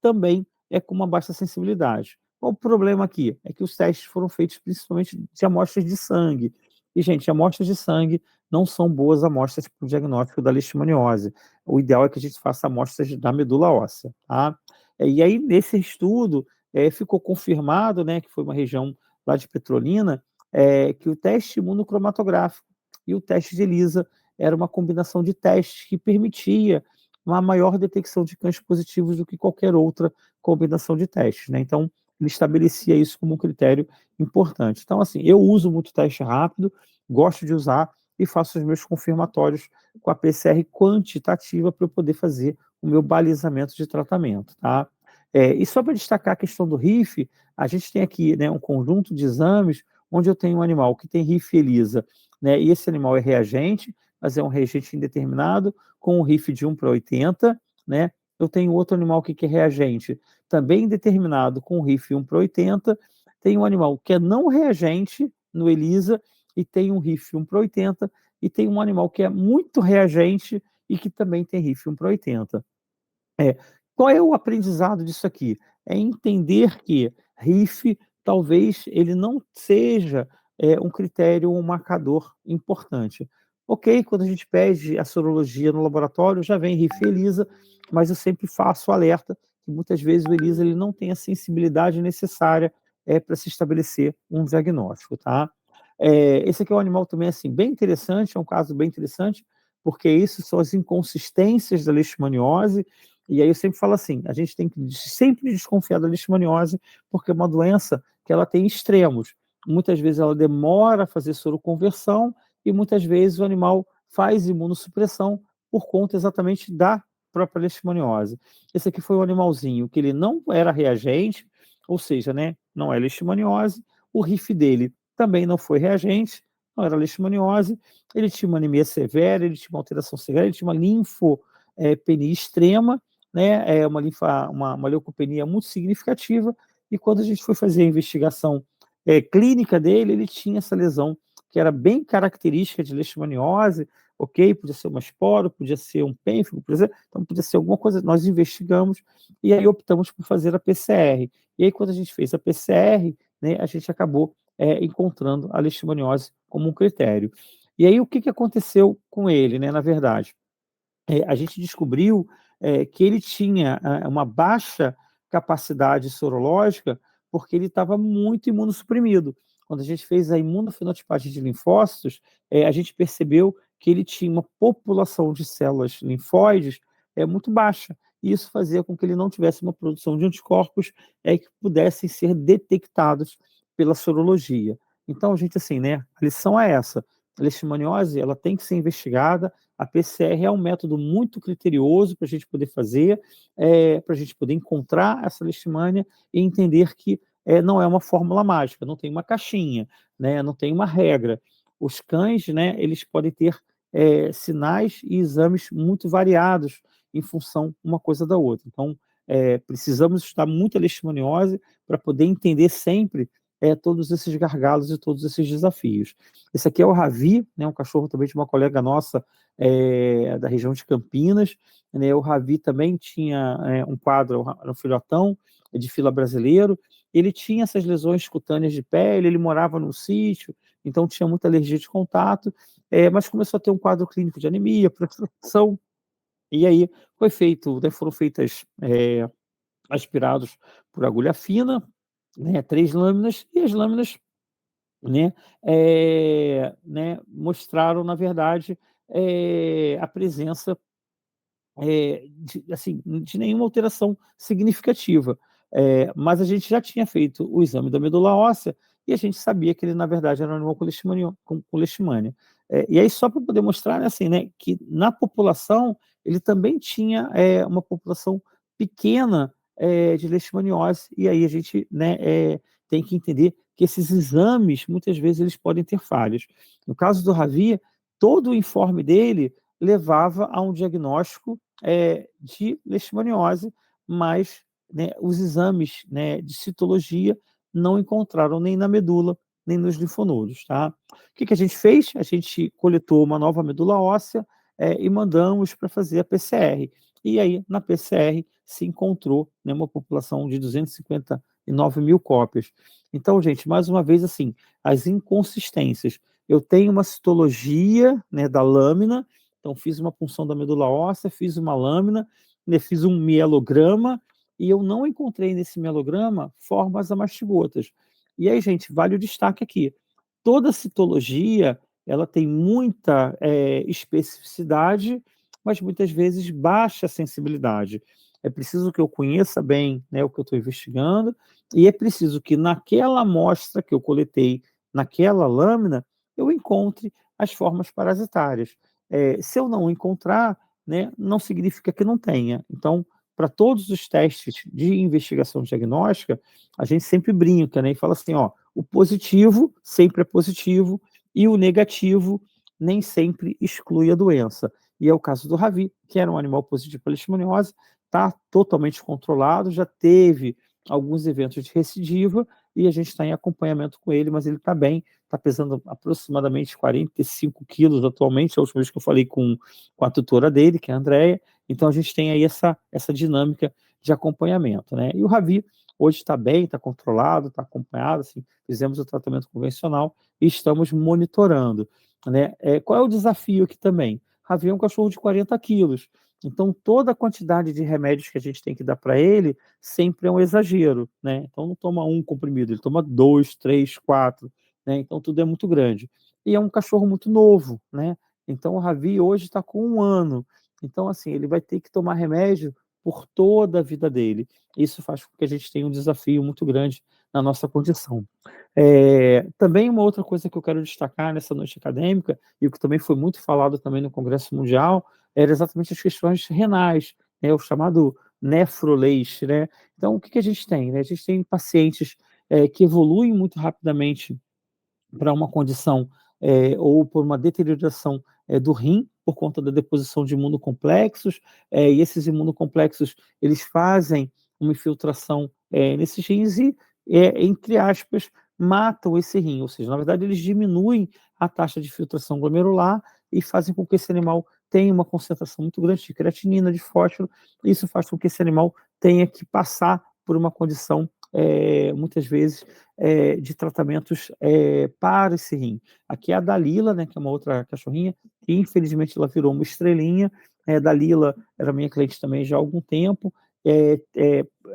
também com uma baixa sensibilidade. Qual o problema aqui? É que os testes foram feitos principalmente de amostras de sangue. E, gente, amostras de sangue não são boas amostras para o diagnóstico da leishmaniose. O ideal é que a gente faça amostras da medula óssea, tá? E aí, nesse estudo, ficou confirmado, né, que foi uma região lá de Petrolina, que o teste imunocromatográfico e o teste de ELISA era uma combinação de testes que permitia uma maior detecção de cães positivos do que qualquer outra combinação de testes, né? Então, ele estabelecia isso como um critério importante. Então, assim, eu uso muito teste rápido, gosto de usar e faço os meus confirmatórios com a PCR quantitativa para eu poder fazer o meu balizamento de tratamento, tá? E só para destacar a questão do RIF, a gente tem aqui, né, um conjunto de exames onde eu tenho um animal que tem RIF ELISA, né, e esse animal é reagente, mas é um reagente indeterminado, com um RIF de 1 para 80, né? Eu tenho outro animal que é reagente, também indeterminado, com um RIF 1 para 80. Tem um animal que é não reagente no ELISA e tem um RIF 1 para 80, e tem um animal que é muito reagente e que também tem RIF 1 para 80. É. Qual é o aprendizado disso aqui? É entender que RIF talvez ele não seja um critério, um marcador importante. Ok, quando a gente pede a sorologia no laboratório, já vem RIF e ELISA, mas eu sempre faço o alerta que muitas vezes o ELISA ele não tem a sensibilidade necessária para se estabelecer um diagnóstico, tá? Esse aqui é um animal também assim, bem interessante, é um caso bem interessante, porque isso são as inconsistências da leishmaniose. E aí eu sempre falo assim, a gente tem que sempre desconfiar da leishmaniose, porque é uma doença que ela tem extremos. Muitas vezes ela demora a fazer soroconversão e muitas vezes o animal faz imunossupressão por conta exatamente da própria leishmaniose. Esse aqui foi um animalzinho que ele não era reagente, ou seja, né, não é leishmaniose, o RIF dele também não foi reagente, não era leishmaniose, ele tinha uma anemia severa, ele tinha uma alteração severa, ele tinha uma linfopenia extrema, né, uma leucopenia muito significativa, e quando a gente foi fazer a investigação clínica dele, ele tinha essa lesão que era bem característica de leishmaniose, ok? Podia ser uma esporo, podia ser um pênfigo, por exemplo, então podia ser alguma coisa, nós investigamos, e aí optamos por fazer a PCR. E aí quando a gente fez a PCR, né, a gente acabou encontrando a leishmaniose como um critério. E aí o que aconteceu com ele, né, na verdade? A gente descobriu que ele tinha uma baixa capacidade sorológica, porque ele estava muito imunossuprimido. Quando a gente fez a imunofenotipagem de linfócitos, a gente percebeu que ele tinha uma população de células linfóides muito baixa. E isso fazia com que ele não tivesse uma produção de anticorpos que pudessem ser detectados pela sorologia. Então, gente, assim, né, a lição é essa. A leishmaniose, ela tem que ser investigada. A PCR é um método muito criterioso para a gente poder fazer, para a gente poder encontrar essa leishmania e entender que não é uma fórmula mágica, não tem uma caixinha, né, não tem uma regra. Os cães, né, eles podem ter sinais e exames muito variados em função uma coisa da outra. Então, precisamos estudar muito a leishmaniose para poder entender sempre todos esses gargalos e todos esses desafios. Esse aqui é o Ravi, né, um cachorro também de uma colega nossa da região de Campinas. Né, o Ravi também tinha um quadro, era um filhotão de fila brasileiro. Ele tinha essas lesões cutâneas de pele, ele morava no sítio, então tinha muita alergia de contato, mas começou a ter um quadro clínico de anemia, pressão, e aí foi feito, né, foram feitas aspirados por agulha fina, né, 3 lâminas, e as lâminas, né, mostraram, na verdade, a presença de nenhuma alteração significativa. Mas a gente já tinha feito o exame da medula óssea e a gente sabia que ele, na verdade, era um animal com leishmania. E aí, só para poder mostrar, né, assim, né, que na população, ele também tinha uma população pequena de leishmaniose, e aí a gente, né, tem que entender que esses exames, muitas vezes, eles podem ter falhas. No caso do Ravi, todo o informe dele levava a um diagnóstico de leishmaniose, mas, né, os exames, né, de citologia não encontraram nem na medula, nem nos linfonodos, tá? O que que a gente fez? A gente coletou uma nova medula óssea e mandamos para fazer a PCR. E aí, na PCR, se encontrou, né, uma população de 259 mil cópias. Então, gente, mais uma vez, assim, as inconsistências. Eu tenho uma citologia, né, da lâmina, então, fiz uma punção da medula óssea, fiz uma lâmina, né, fiz um mielograma, e eu não encontrei nesse mielograma formas amastigotas. E aí, gente, vale o destaque aqui. Toda citologia, ela tem muita especificidade, mas muitas vezes baixa sensibilidade. É preciso que eu conheça bem, né, o que eu estou investigando, e é preciso que naquela amostra que eu coletei, naquela lâmina, eu encontre as formas parasitárias. Se eu não encontrar, né, não significa que não tenha. Então, para todos os testes de investigação diagnóstica, a gente sempre brinca, né, e fala assim, ó, o positivo sempre é positivo e o negativo nem sempre exclui a doença. E é o caso do Ravi, que era um animal positivo para leishmaniose, está totalmente controlado, já teve alguns eventos de recidiva e a gente está em acompanhamento com ele, mas ele está bem, está pesando aproximadamente 45 quilos atualmente, a última vez que eu falei com a tutora dele, que é a Andrea, então a gente tem aí essa dinâmica de acompanhamento, né? E o Ravi hoje está bem, está controlado, está acompanhado, assim, fizemos o tratamento convencional e estamos monitorando, né? Qual é o desafio aqui também? Ravi é um cachorro de 40 quilos, então toda a quantidade de remédios que a gente tem que dar para ele sempre é um exagero, né? Então não toma um comprimido, ele toma dois, três, quatro, né? Então tudo é muito grande. E é um cachorro muito novo, né? Então o Ravi hoje está com 1 ano. Então, assim, ele vai ter que tomar remédio por toda a vida dele. Isso faz com que a gente tenha um desafio muito grande na nossa condição. Também uma outra coisa que eu quero destacar nessa noite acadêmica, e o que também foi muito falado também no Congresso Mundial, era exatamente as questões renais, né, o chamado nefroleixe, né? Então, o que que a gente tem? Né? A gente tem pacientes que evoluem muito rapidamente para uma condição ou por uma deterioração do rim, por conta da deposição de imunocomplexos, e esses imunocomplexos, eles fazem uma infiltração nesses rins e, entre aspas, matam esse rim, ou seja, na verdade eles diminuem a taxa de filtração glomerular e fazem com que esse animal tenha uma concentração muito grande de creatinina, de fósforo, e isso faz com que esse animal tenha que passar por uma condição, muitas vezes, de tratamentos para esse rim. Aqui é a Dalila, né, que é uma outra cachorrinha, que infelizmente ela virou uma estrelinha. Dalila era minha cliente também já há algum tempo,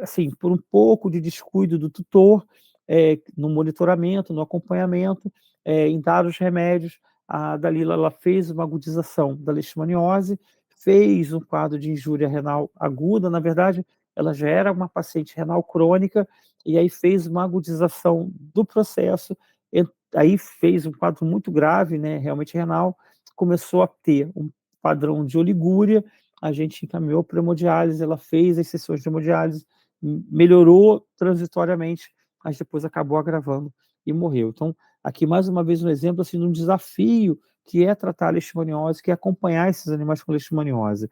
assim, por um pouco de descuido do tutor, no monitoramento, no acompanhamento, em dar os remédios, a Dalila ela fez uma agudização da leishmaniose, fez um quadro de injúria renal aguda, na verdade, ela já era uma paciente renal crônica, e aí fez uma agudização do processo, aí fez um quadro muito grave, né, realmente renal, começou a ter um padrão de oligúria, a gente encaminhou para hemodiálise, ela fez as sessões de hemodiálise, melhorou transitoriamente, mas depois acabou agravando e morreu. Então, aqui mais uma vez um exemplo assim, de um desafio que é tratar a leishmaniose, que é acompanhar esses animais com leishmaniose.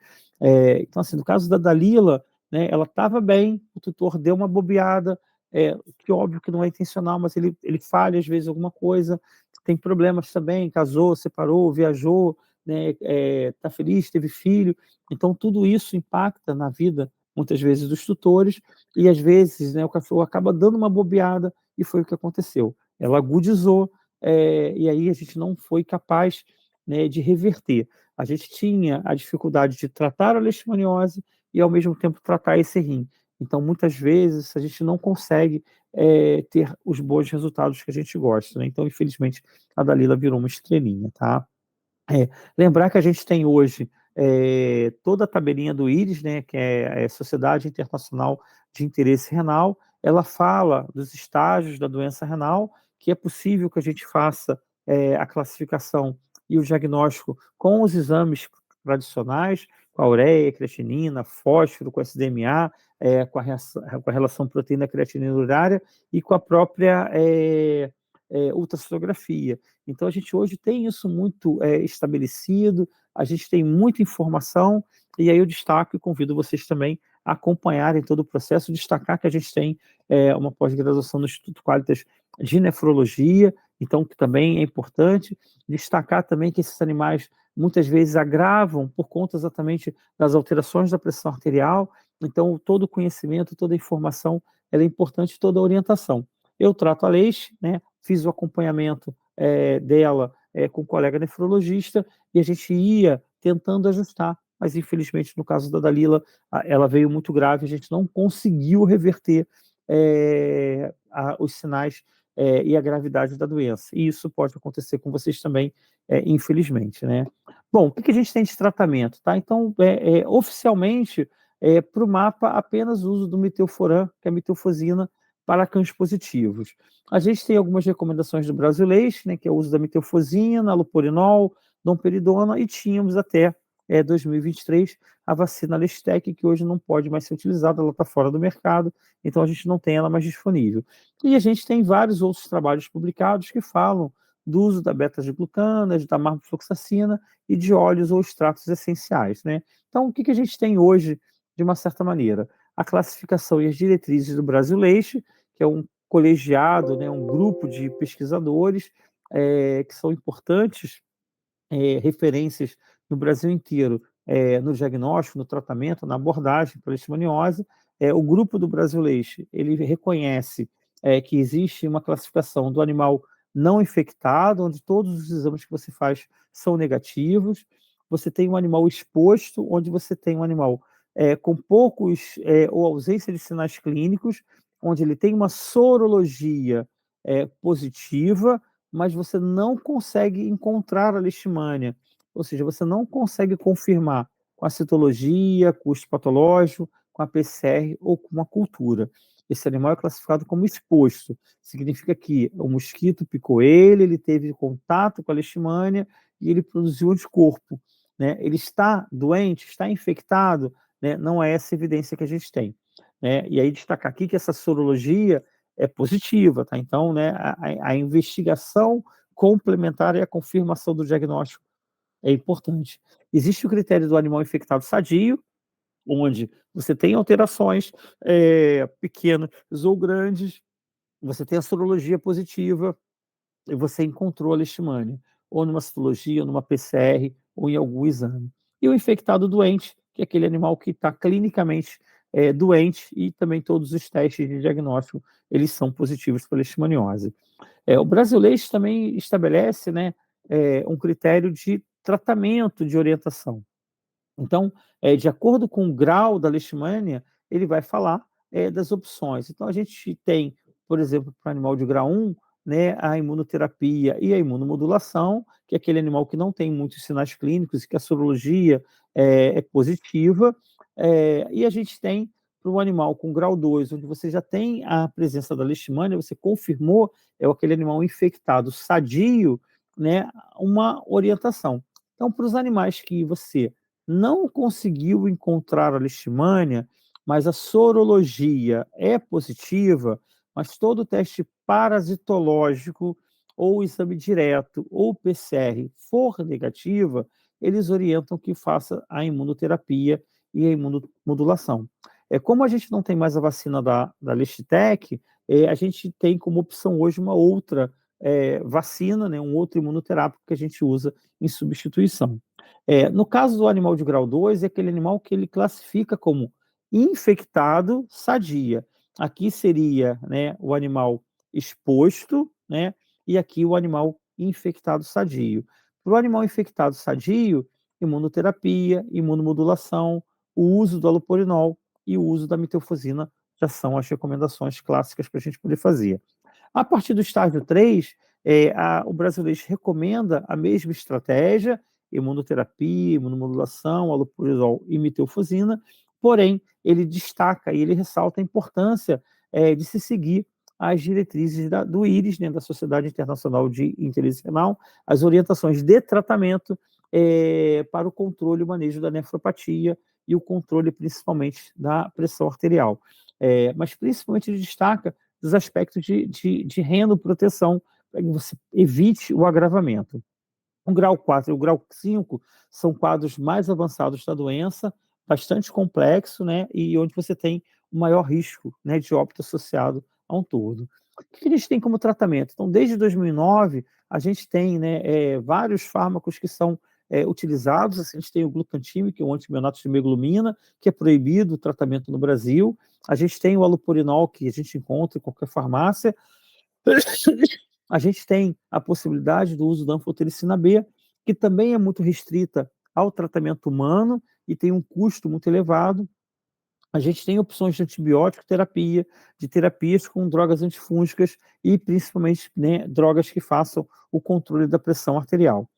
Então, assim, no caso da Dalila, né, ela estava bem, o tutor deu uma bobeada, que óbvio que não é intencional, mas ele falha às vezes alguma coisa, tem problemas também, casou, separou, viajou, né, tá feliz, teve filho, então tudo isso impacta na vida, muitas vezes, dos tutores, e às vezes, né, o cachorro acaba dando uma bobeada, e foi o que aconteceu. Ela agudizou, e aí a gente não foi capaz, né, de reverter. A gente tinha a dificuldade de tratar a leishmaniose e, ao mesmo tempo, tratar esse rim. Então, muitas vezes, a gente não consegue ter os bons resultados que a gente gosta, né? Então, infelizmente, a Dalila virou uma estrelinha, tá? Lembrar que a gente tem hoje toda a tabelinha do IRIS, né, que é a Sociedade Internacional de Interesse Renal, ela fala dos estágios da doença renal, que é possível que a gente faça a classificação e o diagnóstico com os exames tradicionais, com a ureia, creatinina, fósforo, com a SDMA, com a relação proteína-creatinina urária e com a própria ultrassonografia. Então, a gente hoje tem isso muito estabelecido, a gente tem muita informação, e aí eu destaco e convido vocês também a acompanharem todo o processo, destacar que a gente tem uma pós-graduação no Instituto Qualitas de Nefrologia, então que também é importante, destacar também que esses animais muitas vezes agravam por conta exatamente das alterações da pressão arterial, então todo o conhecimento, toda a informação, ela é importante, toda a orientação. Eu trato a leixe, né, fiz o acompanhamento dela com um colega nefrologista, e a gente ia tentando ajustar, mas infelizmente no caso da Dalila, ela veio muito grave, a gente não conseguiu reverter os sinais e a gravidade da doença, e isso pode acontecer com vocês também, infelizmente, né? Bom, o que a gente tem de tratamento, tá? Então, oficialmente, para o mapa, apenas o uso do metilforam, que é a metilfosina, para cães positivos. A gente tem algumas recomendações do Brasileixo, né, que é o uso da metilfosina, lopurinol, domperidona, e tínhamos até 2023 a vacina Lestec, que hoje não pode mais ser utilizada, ela está fora do mercado, então a gente não tem ela mais disponível. E a gente tem vários outros trabalhos publicados que falam do uso da beta-glucanas, da marfloxacina e de óleos ou extratos essenciais, né? Então, o que a gente tem hoje, de uma certa maneira? A classificação e as diretrizes do Brasileixo, que é um colegiado, né, um grupo de pesquisadores que são importantes referências no Brasil inteiro no diagnóstico, no tratamento, na abordagem para a leishmaniose. O grupo do Brasileixo, ele reconhece que existe uma classificação do animal não infectado, onde todos os exames que você faz são negativos. Você tem um animal exposto, onde você tem um animal com poucos ou ausência de sinais clínicos, onde ele tem uma sorologia positiva, mas você não consegue encontrar a leishmania, ou seja, você não consegue confirmar com a citologia, com o histopatológico, com a PCR ou com uma cultura. Esse animal é classificado como exposto, significa que o mosquito picou ele teve contato com a leishmania e ele produziu anticorpo, né? Ele está doente, está infectado, né? Não é essa evidência que a gente tem, né? E aí destacar aqui que essa sorologia é positiva, tá? Então, né, a investigação complementar e a confirmação do diagnóstico é importante. Existe o critério do animal infectado sadio, onde você tem alterações pequenas ou grandes, você tem a sorologia positiva e você encontrou a leishmania, ou numa citologia, ou numa PCR, ou em algum exame. E o infectado doente, que é aquele animal que está clinicamente doente, e também todos os testes de diagnóstico, eles são positivos para leishmaniose. O Brasileixo também estabelece, né, um critério de tratamento de orientação. Então, de acordo com o grau da leishmania, ele vai falar das opções. Então, a gente tem, por exemplo, para o animal de grau 1, né, a imunoterapia e a imunomodulação, que é aquele animal que não tem muitos sinais clínicos e que a sorologia é positiva. E a gente tem para o animal com grau 2, onde você já tem a presença da leishmania, você confirmou, é aquele animal infectado sadio, né, uma orientação. Então, para os animais que você não conseguiu encontrar a leishmania, mas a sorologia é positiva, mas todo o teste parasitológico, ou exame direto, ou PCR for negativa, eles orientam que faça a imunoterapia e a imunomodulação. Como a gente não tem mais a vacina da Lechtec, a gente tem como opção hoje uma outra vacina, né, um outro imunoterápico que a gente usa em substituição. No caso do animal de grau 2, é aquele animal que ele classifica como infectado sadia. Aqui seria, né, o animal exposto, né, e aqui o animal infectado sadio. Para o animal infectado sadio, imunoterapia, imunomodulação, o uso do alopurinol e o uso da mitelfosina já são as recomendações clássicas para a gente poder fazer. A partir do estágio 3, o brasileiro recomenda a mesma estratégia, imunoterapia, imunomodulação, alopurinol e mitelfosina, porém, ele destaca e ele ressalta a importância de se seguir as diretrizes do IRIS, né, da Sociedade Internacional de Interesse Renal, as orientações de tratamento para o controle e manejo da nefropatia e o controle principalmente da pressão arterial. Mas principalmente ele destaca dos aspectos de renoproteção, para que você evite o agravamento. O grau 4 e o grau 5 são quadros mais avançados da doença, bastante complexo, né, e onde você tem o maior risco, né, de óbito associado a um todo. O que a gente tem como tratamento? Então, desde 2009, a gente tem, né, vários fármacos que são utilizados. Assim, a gente tem o glucantimab, que é um antimionato de hemoglobina, que é proibido o tratamento no Brasil. A gente tem o alopurinol, que a gente encontra em qualquer farmácia. A gente tem a possibilidade do uso da anfotericina B, que também é muito restrita ao tratamento humano e tem um custo muito elevado. A gente tem opções de antibiótico terapia, de terapias com drogas antifúngicas e principalmente, né, drogas que façam o controle da pressão arterial.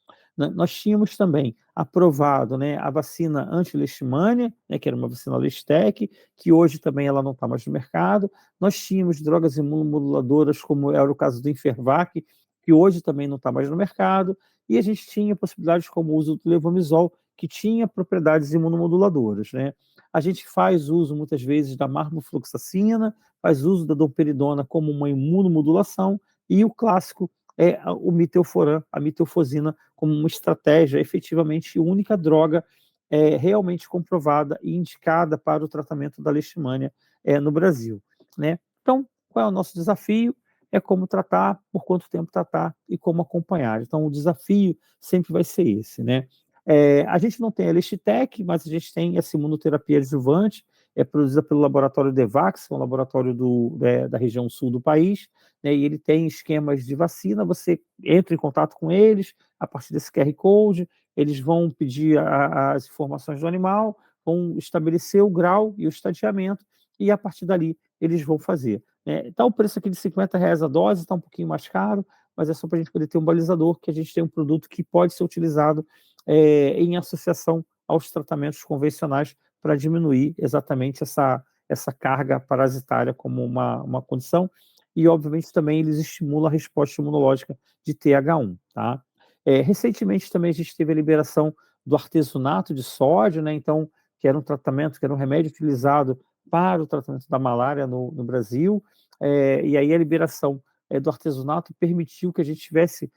Nós tínhamos também aprovado, né, a vacina anti-leishmania, né, que era uma vacina Leistec, que hoje também ela não está mais no mercado. Nós tínhamos drogas imunomoduladoras, como era o caso do Infervac, que hoje também não está mais no mercado. E a gente tinha possibilidades como o uso do levamisol, que tinha propriedades imunomoduladoras, né? A gente faz uso, muitas vezes, da marmofloxacina, faz uso da domperidona como uma imunomodulação, e o clássico é o mitelforam, a mitelfosina, como uma estratégia efetivamente única droga realmente comprovada e indicada para o tratamento da leishmania no Brasil, né? Então, qual é o nosso desafio? É como tratar, por quanto tempo tratar e como acompanhar. Então, o desafio sempre vai ser esse, né? A gente não tem a Lechtec, mas a gente tem essa imunoterapia adjuvante, produzida pelo laboratório Devax, um laboratório da região sul do país, né, e ele tem esquemas de vacina. Você entra em contato com eles, a partir desse QR Code, eles vão pedir as informações do animal, vão estabelecer o grau e o estadiamento, e a partir dali eles vão fazer. Tá o preço aqui de R$ 50 a dose, está um pouquinho mais caro, mas é só para a gente poder ter um balizador, que a gente tem um produto que pode ser utilizado em associação aos tratamentos convencionais para diminuir exatamente essa carga parasitária como uma condição. E, obviamente, também eles estimulam a resposta imunológica de TH1, tá? Recentemente também a gente teve a liberação do artesunato de sódio, né? Então, que era um tratamento, que era um remédio utilizado para o tratamento da malária no Brasil, e aí a liberação do artesunato permitiu que a gente tivesse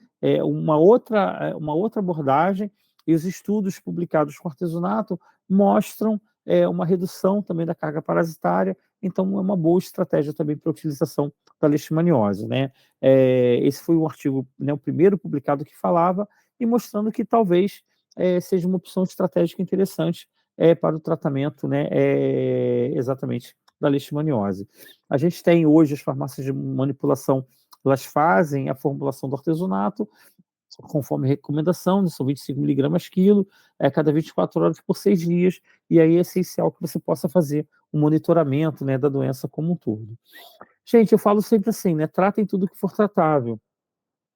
uma outra abordagem, e os estudos publicados com artesunato mostram uma redução também da carga parasitária. Então é uma boa estratégia também para a utilização da leishmaniose, né? Esse foi um artigo, né, o primeiro publicado que falava, e mostrando que talvez seja uma opção estratégica interessante para o tratamento, né, exatamente da leishmaniose. A gente tem hoje as farmácias de manipulação, elas fazem a formulação do artesunato, conforme recomendação, são 25 miligramas quilo, a cada 24 horas por 6 dias, e aí é essencial que você possa fazer um monitoramento, né, da doença como um todo. Gente, eu falo sempre assim, né, tratem tudo que for tratável.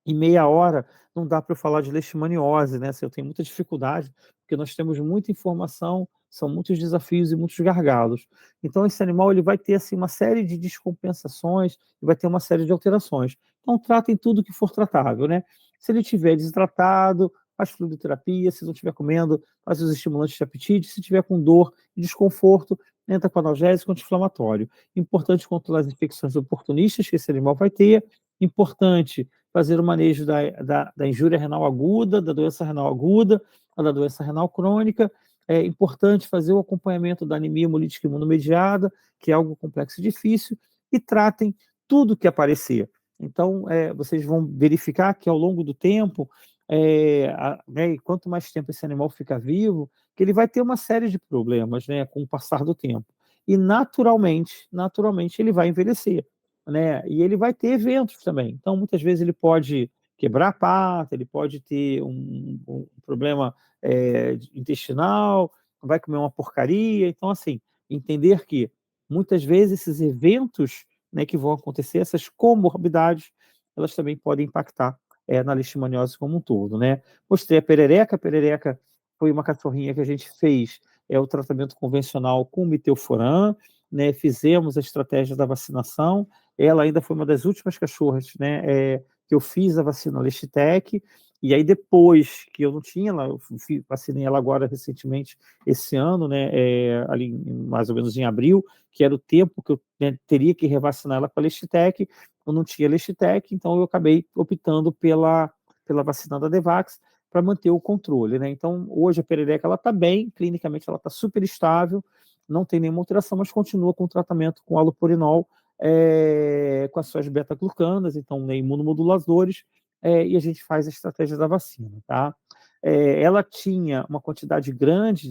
Em meia hora não dá para eu falar de leishmaniose, né? Assim, eu tenho muita dificuldade, porque nós temos muita informação, são muitos desafios e muitos gargalos. Então, esse animal ele vai ter assim, uma série de descompensações e vai ter uma série de alterações. Então, tratem tudo que for tratável, né? Se ele estiver desidratado, faz fluidoterapia, se não estiver comendo, faz os estimulantes de apetite, se estiver com dor e desconforto, entra com analgésico anti-inflamatório. Importante controlar as infecções oportunistas que esse animal vai ter. Importante fazer o manejo da injúria renal aguda, da doença renal aguda, da doença renal crônica. É importante fazer o acompanhamento da anemia hemolítica imunomediada, que é algo complexo e difícil, e tratem tudo que aparecer. Então, vocês vão verificar que ao longo do tempo, né, quanto mais tempo esse animal fica vivo, que ele vai ter uma série de problemas, né, com o passar do tempo. E naturalmente ele vai envelhecer, né? E ele vai ter eventos também. Então, muitas vezes ele pode quebrar a pata, ele pode ter um problema intestinal, vai comer uma porcaria. Então, assim, entender que muitas vezes esses eventos, né, que vão acontecer, essas comorbidades, elas também podem impactar na leishmaniose como um todo, né? Mostrei a perereca foi uma cachorrinha que a gente fez o tratamento convencional com mitelforam, né? Fizemos a estratégia da vacinação. Ela ainda foi uma das últimas cachorras, né, que eu fiz a vacina Leishtek, e aí depois que eu não tinha, eu vacinei ela agora recentemente, esse ano, né, ali mais ou menos em abril, que era o tempo que eu, né, teria que revacinar ela com a Leishtek, eu não tinha Leishtek, então eu acabei optando pela vacina da Devax, para manter o controle, né? Então, hoje a perereca ela está bem, clinicamente ela está super estável, não tem nenhuma alteração, mas continua com o tratamento com alopurinol, com as suas beta-glucanas, então, né, imunomoduladores, e a gente faz a estratégia da vacina, tá? Ela tinha uma quantidade grande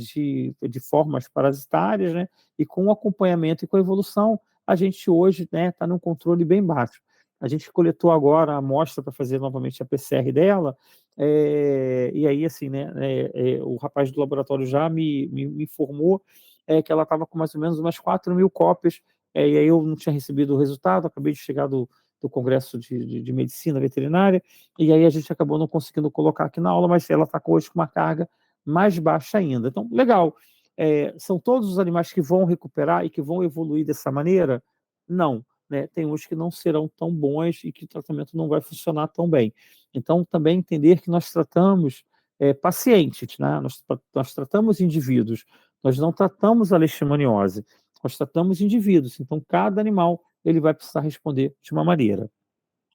de formas parasitárias, né? E com o acompanhamento e com a evolução, a gente hoje, né, está num controle bem baixo. A gente coletou agora a amostra para fazer novamente a PCR dela, e aí, assim, né, o rapaz do laboratório já me informou que ela estava com mais ou menos umas 4.000 cópias, e aí eu não tinha recebido o resultado, acabei de chegar do Congresso de Medicina Veterinária, e aí a gente acabou não conseguindo colocar aqui na aula, mas ela está hoje com uma carga mais baixa ainda. Então, legal. São todos os animais que vão recuperar e que vão evoluir dessa maneira? Não. Né? Tem uns que não serão tão bons e que o tratamento não vai funcionar tão bem. Então, também entender que nós tratamos pacientes, né? Nós tratamos indivíduos, nós não tratamos a leishmaniose, nós tratamos indivíduos. Então, cada animal ele vai precisar responder de uma maneira.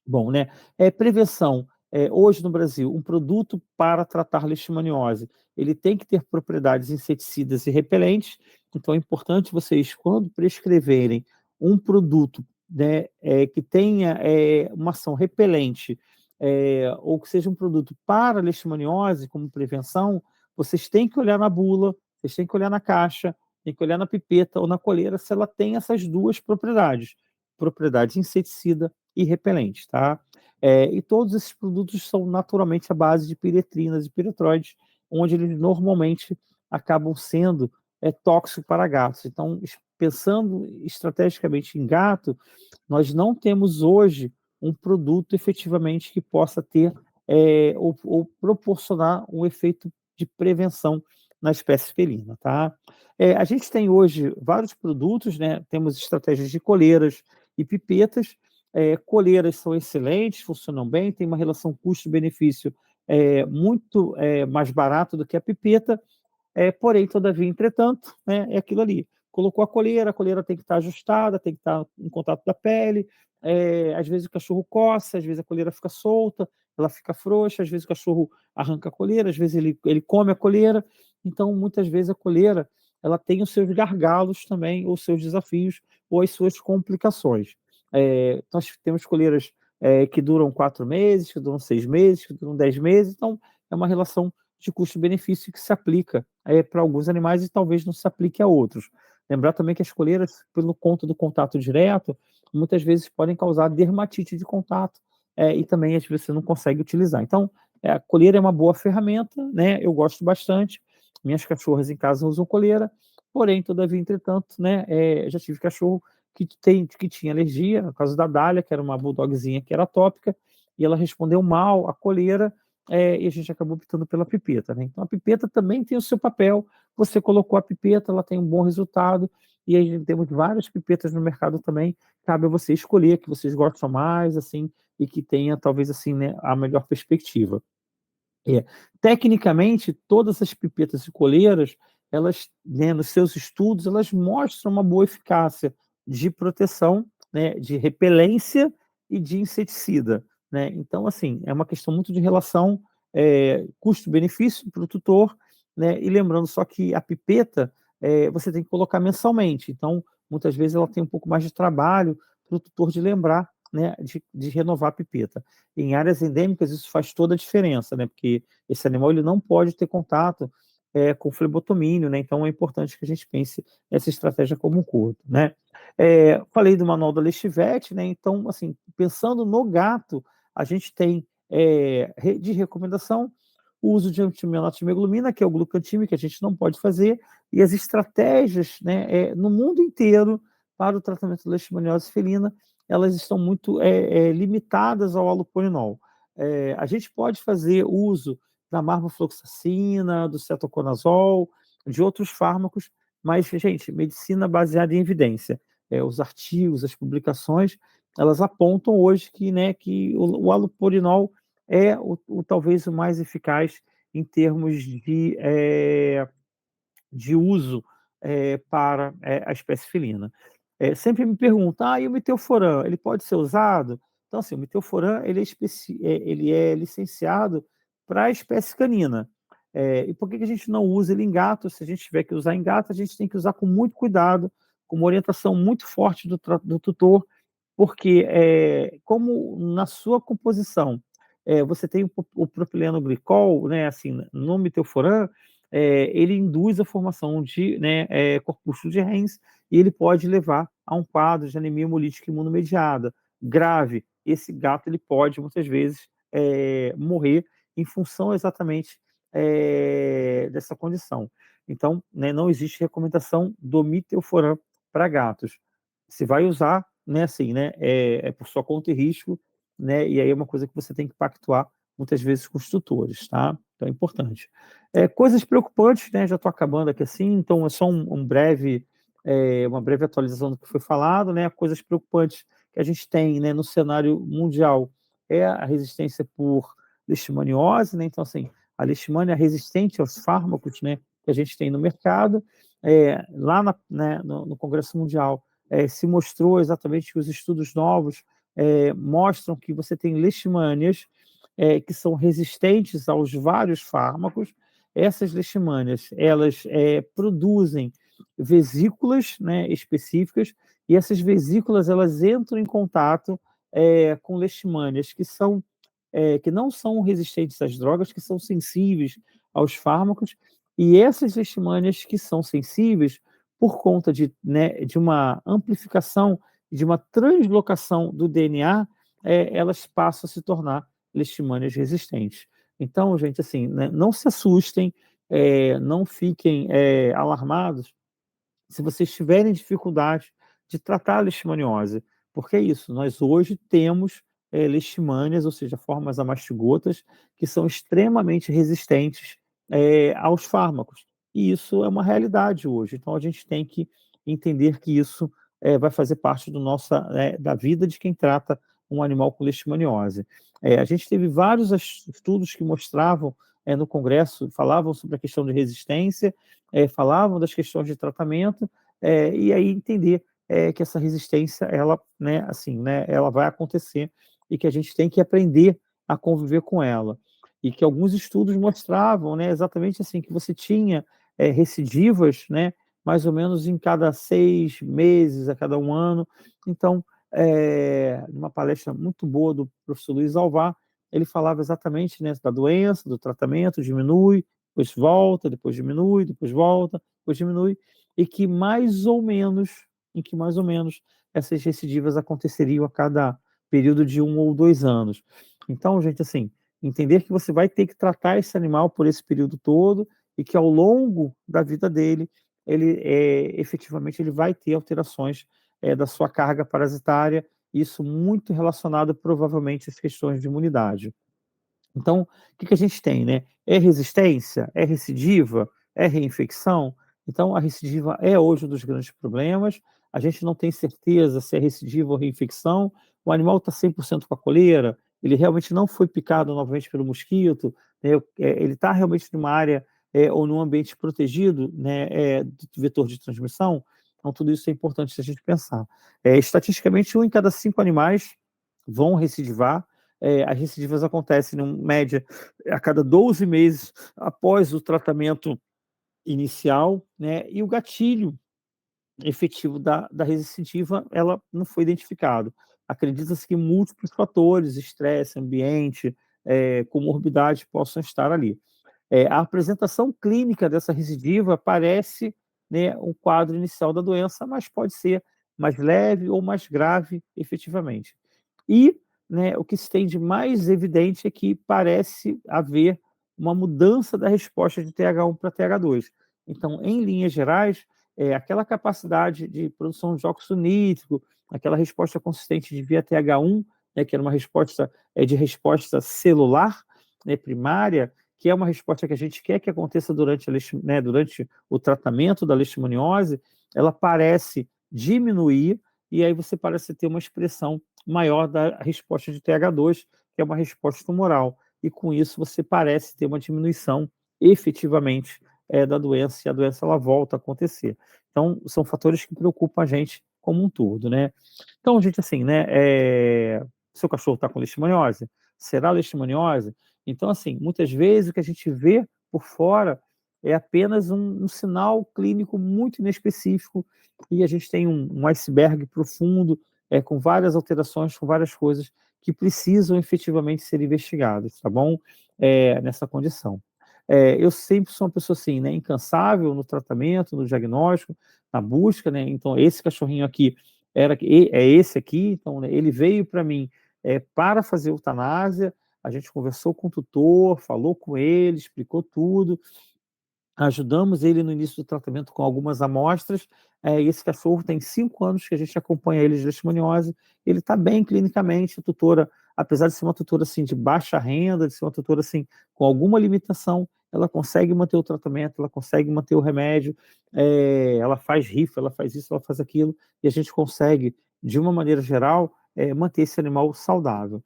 Bom, né? Prevenção. Hoje no Brasil, um produto para tratar leishmaniose, ele tem que ter propriedades inseticidas e repelentes. Então, é importante vocês, quando prescreverem um produto, né, que tenha uma ação repelente, ou que seja um produto para leishmaniose, como prevenção, vocês têm que olhar na bula, vocês têm que olhar na caixa, tem que olhar na pipeta ou na coleira se ela tem essas duas propriedades, propriedade inseticida e repelente, tá? E todos esses produtos são naturalmente à base de piretrinas e piretroides, onde eles normalmente acabam sendo tóxicos para gatos. Então, pensando estrategicamente em gato, nós não temos hoje um produto efetivamente que possa ter ou proporcionar um efeito de prevenção na espécie felina, tá? A gente tem hoje vários produtos, né? Temos estratégias de coleiras e pipetas. Coleiras são excelentes, funcionam bem, tem uma relação custo-benefício muito mais barato do que a pipeta, porém, todavia, entretanto, né, é aquilo ali. Colocou a coleira tem que estar ajustada, tem que estar em contato da pele. Às vezes o cachorro coça, às vezes a coleira fica solta, ela fica frouxa, às vezes o cachorro arranca a coleira, às vezes ele come a coleira. Então, muitas vezes a coleira ela tem os seus gargalos também, ou seus desafios, ou as suas complicações. Nós temos coleiras que duram 4 meses, que duram 6 meses, que duram 10 meses, então é uma relação de custo-benefício que se aplica para alguns animais e talvez não se aplique a outros. Lembrar também que as coleiras, pelo conta do contato direto, muitas vezes podem causar dermatite de contato e também às vezes você não consegue utilizar. Então, A coleira é uma boa ferramenta, né? Eu gosto bastante. Minhas cachorras em casa usam coleira, porém, todavia, entretanto, né? Já tive cachorro que tinha alergia, no caso da Dália, que era uma bulldogzinha que era atópica, e ela respondeu mal à coleira, e a gente acabou optando pela pipeta, né? Então, a pipeta também tem o seu papel. Você colocou a pipeta, ela tem um bom resultado, e aí temos várias pipetas no mercado também. Cabe a você escolher que vocês gostam mais, assim, e que tenha, talvez, assim, né, a melhor perspectiva. É. Tecnicamente, todas as pipetas e coleiras, elas, né, nos seus estudos, elas mostram uma boa eficácia de proteção, né, de repelência e de inseticida, né? Então, assim, é uma questão muito de relação custo-benefício para o tutor, né? E lembrando só que a pipeta você tem que colocar mensalmente, então muitas vezes ela tem um pouco mais de trabalho para o tutor de lembrar, né, de renovar a pipeta. Em áreas endêmicas isso faz toda a diferença, né? Porque esse animal ele não pode ter contato com flebotomínio, né? Então é importante que a gente pense essa estratégia como um curto, né? Falei do manual da Leschivete, né? Então, assim, pensando no gato, a gente tem de recomendação o uso de antimeloglumina, que é o glucantime, que a gente não pode fazer, e as estratégias, né, no mundo inteiro para o tratamento da leishmaniose felina, elas estão muito limitadas ao alopurinol. A gente pode fazer uso da marvofloxacina, do cetoconazol, de outros fármacos, mas, gente, medicina baseada em evidência. Os artigos, as publicações, elas apontam hoje que, né, que o alopurinol é talvez o mais eficaz em termos de uso para a espécie felina. Sempre me perguntam, e o Methylphoran, ele pode ser usado? Então, assim, o Methylphoran, ele é licenciado para a espécie canina. E por que a gente não usa ele em gato? Se a gente tiver que usar em gato, a gente tem que usar com muito cuidado, com uma orientação muito forte do tutor, porque como na sua composição você tem o propileno glicol, né, assim, no Methylphoran, ele induz a formação de, né, corpúsculo de Hens e ele pode levar a um quadro de anemia hemolítica imunomediada grave. Esse gato ele pode muitas vezes morrer em função exatamente dessa condição. Então, né, não existe recomendação do Methylphoran para gatos. Se vai usar, né, assim, né, por sua conta e risco, né, e aí é uma coisa que você tem que pactuar muitas vezes com os tutores, tá? Então é importante. Coisas preocupantes, né? Já estou acabando aqui assim, então é só uma breve atualização do que foi falado, né? Coisas preocupantes que a gente tem, né, no cenário mundial é a resistência por leishmaniose, né? Então, assim, a leishmania é resistente aos fármacos, né, que a gente tem no mercado. Lá né, no Congresso Mundial se mostrou exatamente que os estudos novos mostram que você tem leishmanias que são resistentes aos vários fármacos. Essas leishmanias, elas produzem vesículas, né, específicas, e essas vesículas elas entram em contato com leishmanias que não são resistentes às drogas, que são sensíveis aos fármacos, e essas leishmanias que são sensíveis, por conta né, de uma amplificação, de uma translocação do DNA, elas passam a se tornar leishmanias resistentes. Então, gente, assim, né, não se assustem, não fiquem alarmados se vocês tiverem dificuldade de tratar a leishmaniose, porque é isso, nós hoje temos leishmanias, ou seja, formas amastigotas, que são extremamente resistentes aos fármacos. E isso é uma realidade hoje. Então a gente tem que entender que isso vai fazer parte da vida de quem trata um animal com leishmaniose. A gente teve vários estudos que mostravam no Congresso, falavam sobre a questão de resistência, falavam das questões de tratamento, e aí entender que essa resistência, ela, né, assim, né, ela vai acontecer e que a gente tem que aprender a conviver com ela. E que alguns estudos mostravam, né, exatamente assim, que você tinha recidivas, né, mais ou menos em cada 6 meses, a cada um ano. Então, numa palestra muito boa do professor Luiz Alvar, ele falava exatamente, né, da doença, do tratamento, diminui, depois volta, depois diminui, depois volta, depois diminui, e que mais ou menos essas recidivas aconteceriam a cada período de 1 ou 2 anos. Então, gente, assim, entender que você vai ter que tratar esse animal por esse período todo e que ao longo da vida dele, efetivamente ele vai ter alterações da sua carga parasitária, isso muito relacionado provavelmente às questões de imunidade. Então, o que que a gente tem, né? É resistência? É recidiva? É reinfecção? Então, a recidiva é hoje um dos grandes problemas. A gente não tem certeza se é recidiva ou reinfecção. O animal está 100% com a coleira, ele realmente não foi picado novamente pelo mosquito, né? Ele está realmente numa área ou num ambiente protegido, né, do vetor de transmissão. Então, tudo isso é importante a gente pensar. Estatisticamente, 1 em cada 5 animais vão recidivar. As recidivas acontecem, em média, a cada 12 meses após o tratamento inicial, né? E o gatilho efetivo da recidiva, ela não foi identificado. Acredita-se que múltiplos fatores, estresse, ambiente, comorbidade, possam estar ali. A apresentação clínica dessa recidiva parece, né, um quadro inicial da doença, mas pode ser mais leve ou mais grave, efetivamente. E, né, o que se tem de mais evidente é que parece haver uma mudança da resposta de TH1 para TH2. Então, em linhas gerais, aquela capacidade de produção de óxido nítrico, aquela resposta consistente de via TH1, né, que era uma resposta de resposta celular, né, primária, que é uma resposta que a gente quer que aconteça né, durante o tratamento da leishmaniose, ela parece diminuir e aí você parece ter uma expressão maior da resposta de TH2, que é uma resposta tumoral. E com isso você parece ter uma diminuição efetivamente da doença, e a doença ela volta a acontecer. Então, são fatores que preocupam a gente como um todo, né? Então, gente, assim, né? Seu cachorro está com leishmaniose? Será leishmaniose? Então, assim, muitas vezes o que a gente vê por fora é apenas um sinal clínico muito inespecífico e a gente tem um iceberg profundo, com várias alterações, com várias coisas que precisam efetivamente ser investigadas, tá bom? Nessa condição. Eu sempre sou uma pessoa assim, né, incansável no tratamento, no diagnóstico, na busca, né? Então, esse cachorrinho aqui é esse aqui, então, né, ele veio para mim para fazer eutanásia, a gente conversou com o tutor, falou com ele, explicou tudo, ajudamos ele no início do tratamento com algumas amostras. E esse cachorro tem 5 anos que a gente acompanha ele de leishmaniose. Ele está bem clinicamente. A tutora, apesar de ser uma tutora assim, de baixa renda, de ser uma tutora assim, com alguma limitação, ela consegue manter o tratamento, ela consegue manter o remédio, ela faz rifa, ela faz isso, ela faz aquilo, e a gente consegue, de uma maneira geral, manter esse animal saudável.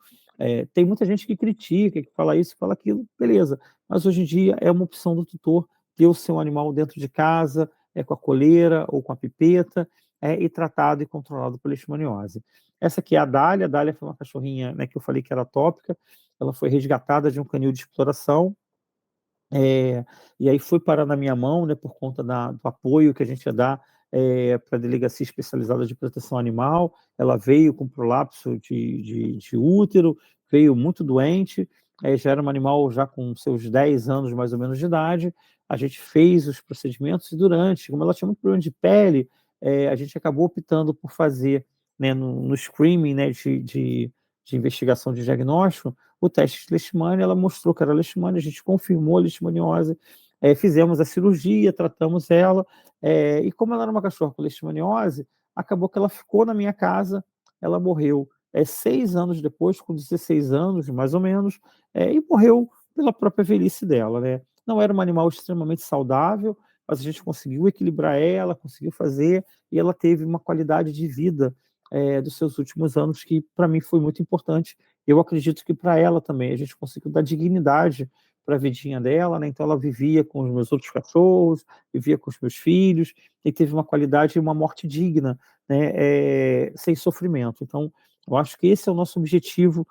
Tem muita gente que critica, que fala isso, fala aquilo, beleza, mas hoje em dia é uma opção do tutor ter o seu animal dentro de casa, com a coleira ou com a pipeta, e tratado e controlado por leishmaniose. Essa aqui é a Dália foi uma cachorrinha, né, que eu falei que era tópica, ela foi resgatada de um canil de exploração, e aí foi parar na minha mão, né, por conta do apoio que a gente ia dar para a Delegacia Especializada de Proteção Animal. Ela veio com prolapso de útero, veio muito doente, já era um animal já com seus 10 anos mais ou menos de idade. A gente fez os procedimentos e durante, como ela tinha muito problema de pele, a gente acabou optando por fazer, né, no screening, né, de investigação de diagnóstico, o teste de leishmania, ela mostrou que era leishmania, a gente confirmou a leishmaniose, fizemos a cirurgia, tratamos ela, e como ela era uma cachorra com leishmaniose, acabou que ela ficou na minha casa, ela morreu 6 anos depois, com 16 anos, mais ou menos, e morreu pela própria velhice dela, né? Não era um animal extremamente saudável, mas a gente conseguiu equilibrar ela, conseguiu fazer, e ela teve uma qualidade de vida dos seus últimos anos que, para mim, foi muito importante. Eu acredito que para ela também, a gente conseguiu dar dignidade para a vidinha dela, né? Então ela vivia com os meus outros cachorros, vivia com os meus filhos, e teve uma qualidade e uma morte digna, né? Sem sofrimento. Então, eu acho que esse é o nosso objetivo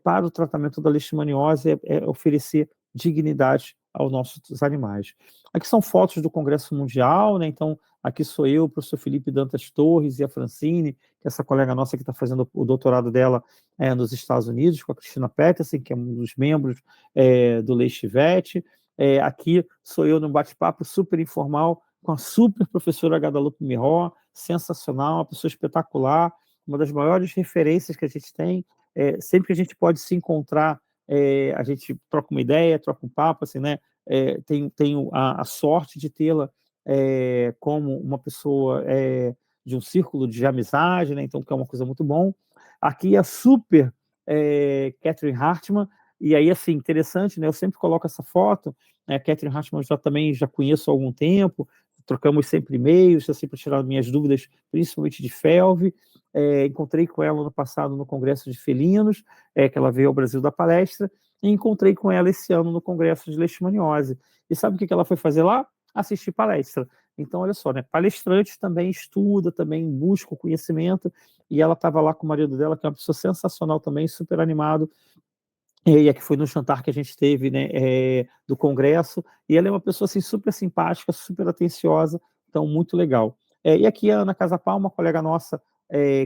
para o tratamento da leishmaniose, é oferecer dignidade aos nossos animais. Aqui são fotos do Congresso Mundial, né? Então, aqui sou eu, o professor Felipe Dantas Torres e a Francine, que é essa colega nossa que está fazendo o doutorado dela nos Estados Unidos, com a Cristina Peterson, que é um dos membros do Leishvet. Aqui sou eu num bate-papo super informal com a super professora Guadalupe Miró, sensacional, uma pessoa espetacular, uma das maiores referências que a gente tem. Sempre que a gente pode se encontrar a gente troca uma ideia, troca um papo, assim, né? Tenho a sorte de tê-la como uma pessoa de um círculo de amizade, né? Então, que é uma coisa muito bom. Aqui é super Catherine Hartmann, e aí, assim, interessante, né? Eu sempre coloco essa foto, né? Catherine Hartmann também já conheço há algum tempo, trocamos sempre e-mails, assim, para tirar minhas dúvidas, principalmente de FeLV. Encontrei com ela no passado no Congresso de Felinos, que ela veio ao Brasil da palestra, e encontrei com ela esse ano no Congresso de Leishmaniose. E sabe o que ela foi fazer lá? Assistir palestra. Então, olha só, né? Palestrante também estuda, também busca o conhecimento, e ela estava lá com o marido dela, que é uma pessoa sensacional também, super animado, e aqui foi no jantar que a gente teve, né, do Congresso, e ela é uma pessoa assim, super simpática, super atenciosa, então muito legal. E aqui a Ana Casapau, uma colega nossa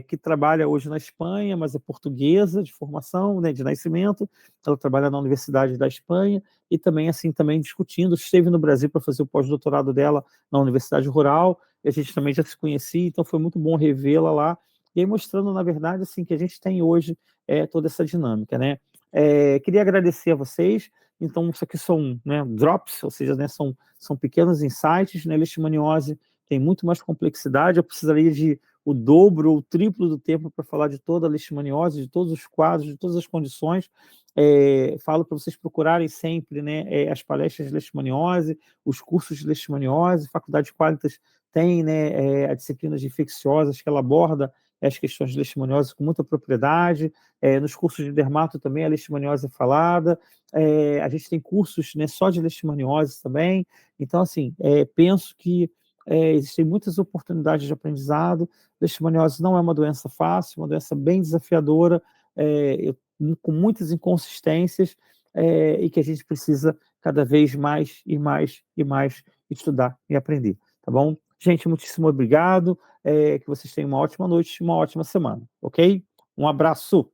que trabalha hoje na Espanha, mas é portuguesa de formação, né, de nascimento, ela trabalha na Universidade da Espanha, e também assim, também discutindo, esteve no Brasil para fazer o pós-doutorado dela na Universidade Rural, e a gente também já se conhecia, então foi muito bom revê-la lá, e aí mostrando, na verdade, assim, que a gente tem hoje toda essa dinâmica, né? Queria agradecer a vocês. Então, isso aqui são, né, drops, ou seja, né, são pequenos insights. Né? Leishmaniose tem muito mais complexidade. Eu precisaria de o dobro ou o triplo do tempo para falar de toda a leishmaniose, de todos os quadros, de todas as condições. Falo para vocês procurarem sempre, né, as palestras de leishmaniose, os cursos de leishmaniose. Faculdade de Qualitas tem, né, a disciplina de infecciosas que ela aborda as questões de leishmaniose com muita propriedade. Nos cursos de dermato também a leishmaniose é falada. A gente tem cursos, né, só de leishmaniose também. Então, assim, penso que existem muitas oportunidades de aprendizado. Leishmaniose não é uma doença fácil, uma doença bem desafiadora, com muitas inconsistências, e que a gente precisa cada vez mais e mais e mais estudar e aprender, tá bom? Gente, muitíssimo obrigado, que vocês tenham uma ótima noite e uma ótima semana, ok? Um abraço!